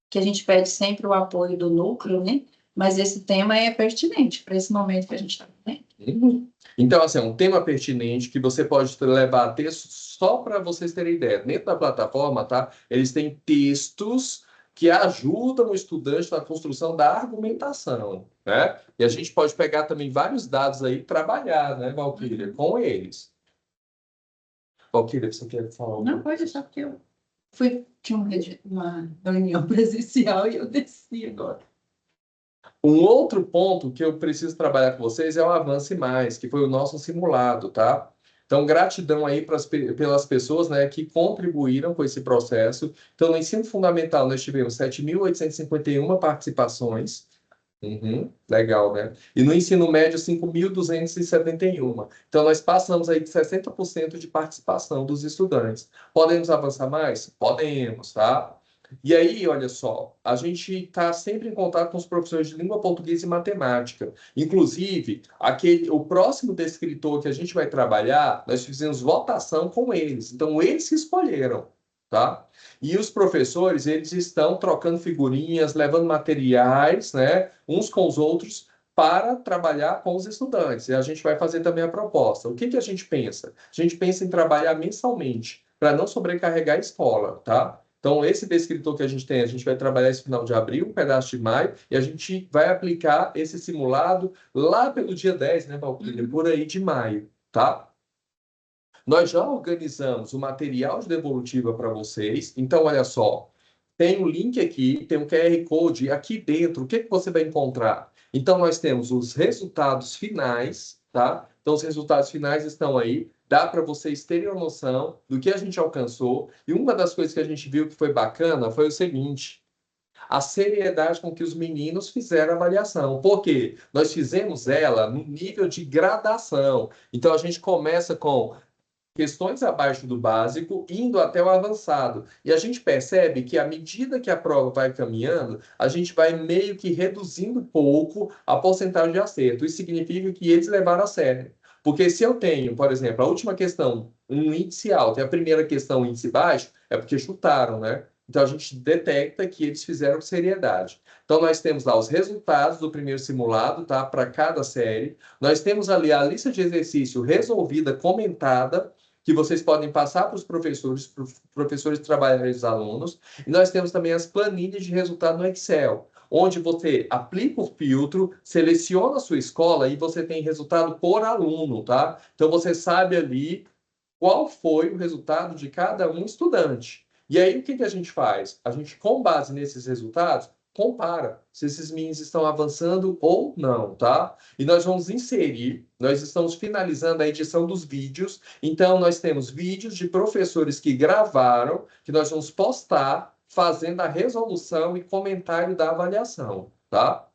que a gente pede sempre o apoio do núcleo, né? Mas esse tema é pertinente para esse momento que a gente está vivendo. Então, assim, é um tema pertinente que você pode levar a texto só para vocês terem ideia. Dentro da plataforma, tá? Eles têm textos que ajudam o estudante na construção da argumentação, né? E a gente pode pegar também vários dados aí e trabalhar, né, Valquíria, com eles. Valquíria, você quer falar? Não, pode deixar, porque eu tinha uma reunião presencial e eu desci agora. Um outro ponto que eu preciso trabalhar com vocês é o Avance Mais, que foi o nosso simulado, tá? Então, gratidão aí pelas pessoas, né, que contribuíram com esse processo. Então, no ensino fundamental, nós tivemos 7.851 participações. Legal, né? E no ensino médio, 5.271. Então, nós passamos aí de 60% de participação dos estudantes. Podemos avançar mais? Podemos, tá? E aí, olha só, a gente está sempre em contato com os professores de língua portuguesa e matemática. Inclusive, o próximo descritor que a gente vai trabalhar, nós fizemos votação com eles. Então, eles que escolheram, tá? E os professores, eles estão trocando figurinhas, levando materiais, né, uns com os outros, para trabalhar com os estudantes. E a gente vai fazer também a proposta. O que que a gente pensa? A gente pensa em trabalhar mensalmente, para não sobrecarregar a escola, tá? Então, esse descritor que a gente tem, a gente vai trabalhar esse final de abril, um pedaço de maio, e a gente vai aplicar esse simulado lá pelo dia 10, né, Valquíria? Por aí de maio, tá? Nós já organizamos o material de devolutiva para vocês. Então, olha só, tem um link aqui, tem um QR Code, e aqui dentro, o que que você vai encontrar? Então, nós temos os resultados finais, tá? Então, os resultados finais estão aí. Dá para vocês terem uma noção do que a gente alcançou. E uma das coisas que a gente viu que foi bacana foi o seguinte: a seriedade com que os meninos fizeram a avaliação. Por quê? Nós fizemos ela no nível de gradação. Então, a gente começa com questões abaixo do básico, indo até o avançado. E a gente percebe que, à medida que a prova vai caminhando, a gente vai meio que reduzindo pouco a porcentagem de acerto. Isso significa que eles levaram a sério. Porque se eu tenho, por exemplo, a última questão, um índice alto, e a primeira questão, um índice baixo, é porque chutaram, né? Então, a gente detecta que eles fizeram com seriedade. Então, nós temos lá os resultados do primeiro simulado, tá? Para cada série. Nós temos ali a lista de exercício resolvida, comentada, que vocês podem passar para os professores trabalharem os alunos. E nós temos também as planilhas de resultado no Excel, onde você aplica o filtro, seleciona a sua escola e você tem resultado por aluno, tá? Então, você sabe ali qual foi o resultado de cada um estudante. E aí, o que que a gente faz? A gente, com base nesses resultados, compara se esses meninos estão avançando ou não, tá? E nós vamos inserir, nós estamos finalizando a edição dos vídeos, então nós temos vídeos de professores que gravaram, que nós vamos postar, fazendo a resolução e comentário da avaliação, tá?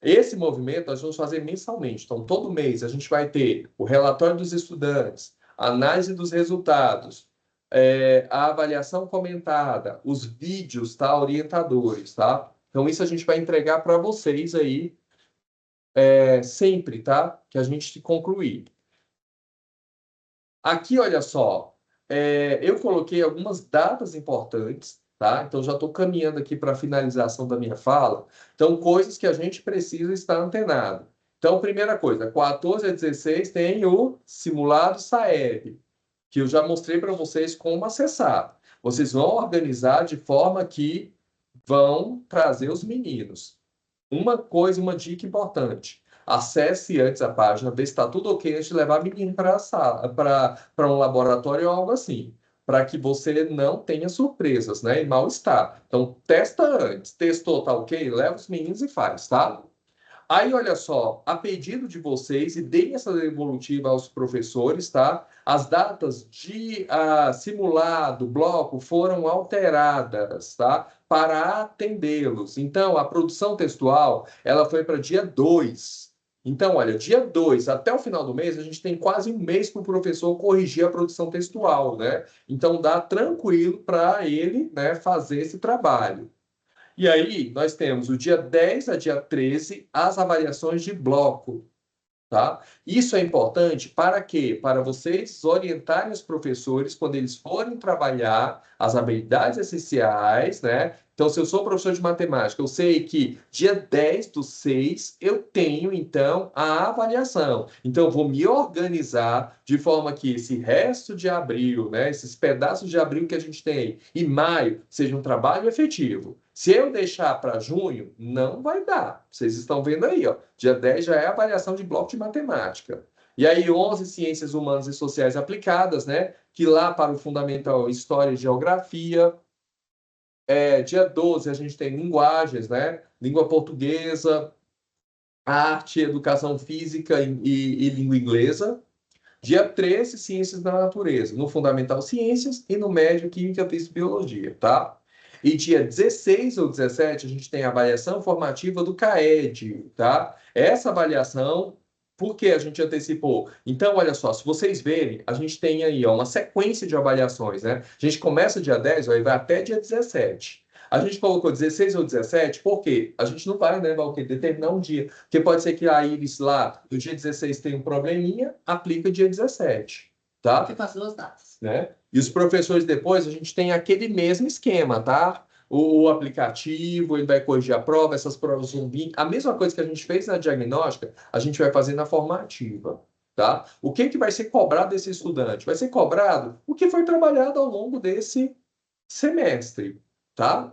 Esse movimento nós vamos fazer mensalmente. Então, todo mês a gente vai ter o relatório dos estudantes, a análise dos resultados, a avaliação comentada, os vídeos, tá, orientadores, tá? Então, isso a gente vai entregar para vocês aí sempre, tá? Que a gente concluir. Aqui, olha só, eu coloquei algumas datas importantes, tá? Então, já estou caminhando aqui para a finalização da minha fala. Então, coisas que a gente precisa estar antenado. Então, primeira coisa, 14 a 16 tem o simulado SAEB, que eu já mostrei para vocês como acessar. Vocês vão organizar de forma que vão trazer os meninos. Uma coisa, uma dica importante. Acesse antes a página, vê se está tudo ok antes de levar menino para um laboratório ou algo assim. Para que você não tenha surpresas, né? E mal-estar. Então, testa antes. Testou, tá ok? Leva os meninos e faz, tá? Aí, olha só, a pedido de vocês, e deem essa devolutiva aos professores, tá? As datas de simulado, bloco, foram alteradas, tá? Para atendê-los. Então, a produção textual, ela foi para dia 2. Então, olha, dia 2 até o final do mês, a gente tem quase um mês para o professor corrigir a produção textual, né? Então, dá tranquilo para ele, né, fazer esse trabalho. E aí, nós temos o dia 10 a dia 13, as avaliações de bloco, tá? Isso é importante para quê? Para vocês orientarem os professores quando eles forem trabalhar as habilidades essenciais, né? Então, se eu sou professor de matemática, eu sei que dia 10/6 eu tenho, então, a avaliação. Então, eu vou me organizar de forma que esse resto de abril, né? Esses pedaços de abril que a gente tem, e maio, seja um trabalho efetivo. Se eu deixar para junho, não vai dar. Vocês estão vendo aí, ó. Dia 10 já é a avaliação de bloco de matemática. E aí, 11, ciências humanas e sociais aplicadas, né? Que lá para o fundamental, história e geografia. Dia 12, a gente tem linguagens, né? Língua portuguesa, arte, educação física e língua inglesa. Dia 13, ciências da natureza. No fundamental, ciências. E no médio, química, física e biologia, tá? E dia 16 ou 17, a gente tem a avaliação formativa do CAED, tá? Essa avaliação, por que a gente antecipou? Então, olha só, se vocês verem, a gente tem aí ó, uma sequência de avaliações, né? A gente começa dia 10, ó, e vai até dia 17. A gente colocou 16 ou 17, por quê? A gente não vai, né, Valquíria, determinar um dia. Porque pode ser que a Iris lá, do dia 16, tenha um probleminha, aplica dia 17, tá? Fica as duas datas. Né? E os professores depois, a gente tem aquele mesmo esquema, tá? O aplicativo, ele vai corrigir a prova, essas provas vão vir. A mesma coisa que a gente fez na diagnóstica, a gente vai fazer na formativa, tá? O que que vai ser cobrado desse estudante? Vai ser cobrado o que foi trabalhado ao longo desse semestre, tá?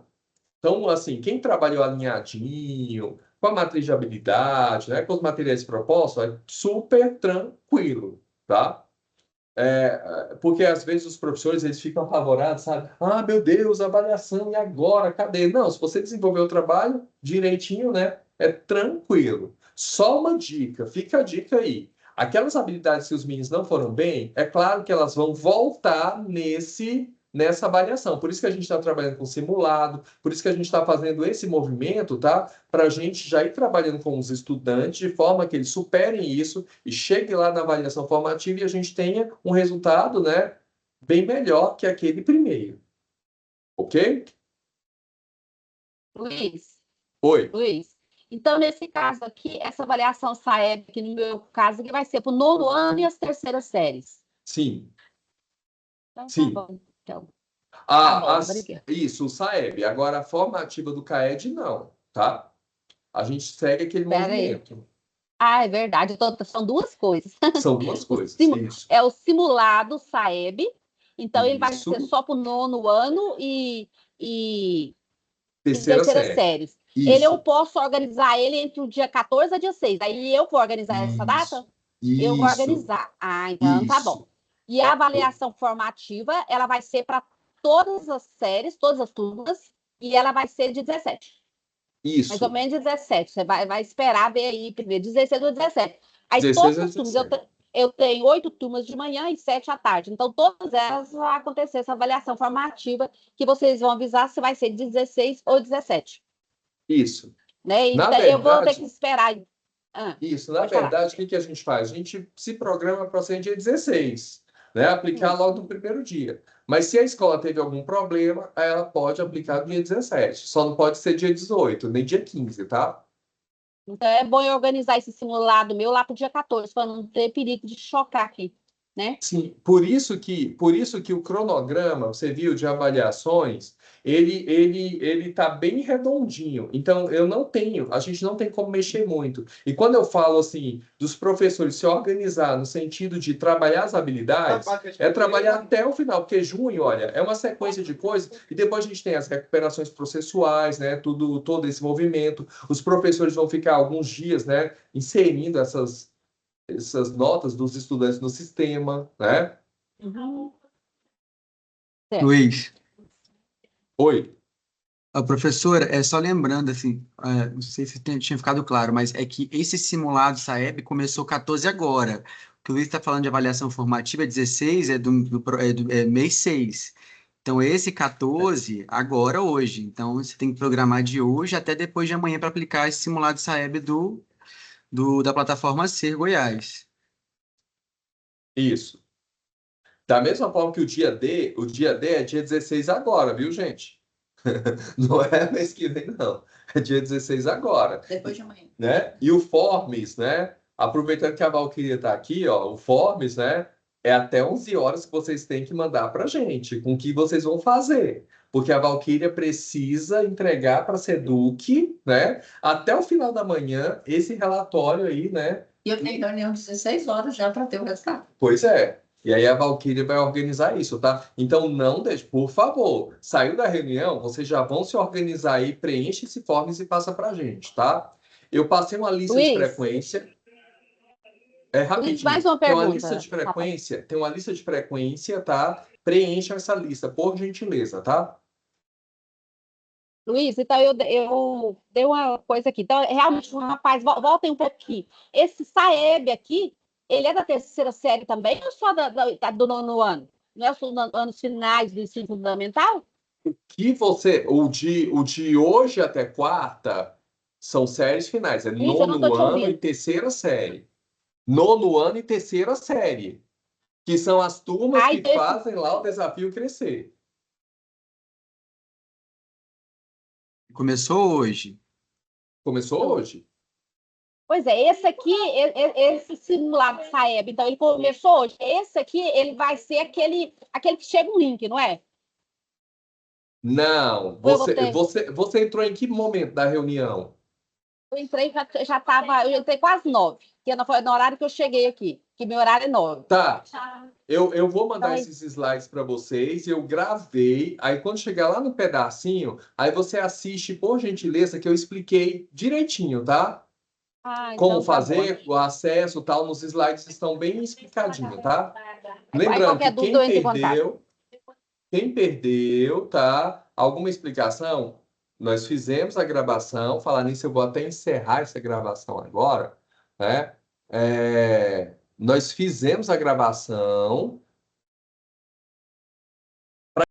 Então, assim, quem trabalhou alinhadinho, com a matriz de habilidade, né, com os materiais propostos, é super tranquilo, tá? Porque às vezes os professores eles ficam apavorados, sabe? Ah, meu Deus, avaliação, e agora? Cadê? Não, se você desenvolver o trabalho direitinho, né? É tranquilo. Só uma dica, fica a dica aí. Aquelas habilidades que os meninos não foram bem, é claro que elas vão voltar nessa avaliação. Por isso que a gente está trabalhando com simulado, por isso que a gente está fazendo esse movimento, tá? Para a gente já ir trabalhando com os estudantes de forma que eles superem isso e chegue lá na avaliação formativa e a gente tenha um resultado, né, bem melhor que aquele primeiro. Ok? Luiz, Oi. Luiz. Então, nesse caso aqui, essa avaliação SAEB, que no meu caso aqui vai ser para o 9º ano e as terceiras séries. Sim. Então, Sim. tá bom. Então, tá bom, obrigada. Isso, o SAEB. Agora, a formativa do CAED, não, tá? A gente segue aquele Espera aí. movimento. Ah, é verdade. São duas coisas. São duas coisas. Isso. É o simulado SAEB, então ele vai Isso. ser só para o 9º ano e Terceira terceiras série. séries. Isso. Eu posso organizar ele entre o dia 14 a dia 6. Aí eu vou organizar essa data? Eu vou Isso. organizar. Ah, então tá bom. E a avaliação formativa, ela vai ser para todas as séries, todas as turmas, e ela vai ser de 17. Isso. Mais ou menos 17. Você vai esperar ver aí primeiro, 16 ou 17. Aí 16 todas ou as turmas, 17. eu tenho 8 turmas de manhã e 7 à tarde. Então, todas elas vai acontecer essa avaliação formativa, que vocês vão avisar se vai ser 16 ou 17. Isso. Né? Na Então, eu vou ter verdade, que esperar. isso, na Pode falar. verdade, o que que a gente faz? A gente se programa para ser dia 16, né? Aplicar logo no primeiro dia. Mas se a escola teve algum problema, aí ela pode aplicar no dia 17. Só não pode ser dia 18, nem dia 15, tá? Então, é bom eu organizar esse simulado meu lá para o dia 14, para não ter perigo de chocar aqui, né? Sim, por isso que o cronograma, você viu, de avaliações, ele tá bem redondinho. Então, a gente não tem como mexer muito. E quando eu falo assim, dos professores se organizar no sentido de trabalhar as habilidades, é trabalhar até o final, porque junho, olha, é uma sequência de coisas, e depois a gente tem as recuperações processuais, né? Todo esse movimento. Os professores vão ficar alguns dias, né, inserindo essas notas dos estudantes no sistema, né? Luiz, Oi. a professora, só lembrando, assim, não sei se tinha ficado claro, mas é que esse simulado SAEB começou 14 agora. O que o Luiz está falando de avaliação formativa, 16, é mês 6. Então, esse 14, agora, hoje. Então, você tem que programar de hoje até depois de amanhã para aplicar esse simulado SAEB da plataforma Ser Goiás. Isso. Da mesma forma que o dia D é dia 16 agora, viu, gente? Não é mês que vem, não. É dia 16 agora. Depois de amanhã. Né? E o Forms, né? Aproveitando que a Valquíria está aqui, ó, o Forms, né? É até 11 horas que vocês têm que mandar para a gente, com o que vocês vão fazer. Porque a Valquíria precisa entregar para a Seduc, né? Até o final da manhã, esse relatório aí, né? E eu tenho reunião de 16 horas já para ter o resultado. Pois é. E aí a Valquíria vai organizar isso, tá? Então não deixe, por favor. Saiu da reunião, vocês já vão se organizar aí, preenche esse Forms e passa para a gente, tá? Eu passei uma lista de Luiz. frequência. Rapidinho. Luiz, mais uma Tem uma pergunta. lista de frequência, tá? Preencha essa lista, por gentileza, tá? Luiz, então eu dei uma coisa aqui. Então, realmente, rapaz, voltem um pouquinho. Esse SAEB aqui, ele é da terceira série também ou só do 9º ano? Não é só nos anos finais do ensino fundamental? O de hoje até quarta são séries finais, é Isso, eu não tô nono te ano e ouvindo. terceira série. Nono ano e terceira série, que são as turmas Ai, que fazem lá o desafio crescer. Começou hoje. Começou hoje? Pois é, esse aqui, esse simulado SAEB, então ele começou hoje. Esse aqui, ele vai ser aquele que chega um link, não é? Não. Você entrou em que momento da reunião? Eu entrei, eu entrei quase 9, que foi no horário que eu cheguei aqui. que meu horário é 9. Tá. Eu vou mandar Então, esses slides para vocês, eu gravei, aí quando chegar lá no pedacinho, aí você assiste, por gentileza, que eu expliquei direitinho, tá? Como então tá bom. fazer, o acesso, tal, nos slides estão bem explicadinho, tá? Aí Lembrando qualquer que dúvida eu entro em contato. quem perdeu, tá? Alguma explicação? Nós fizemos a gravação, falar nisso, eu vou até encerrar essa gravação agora, né? Nós fizemos a gravação,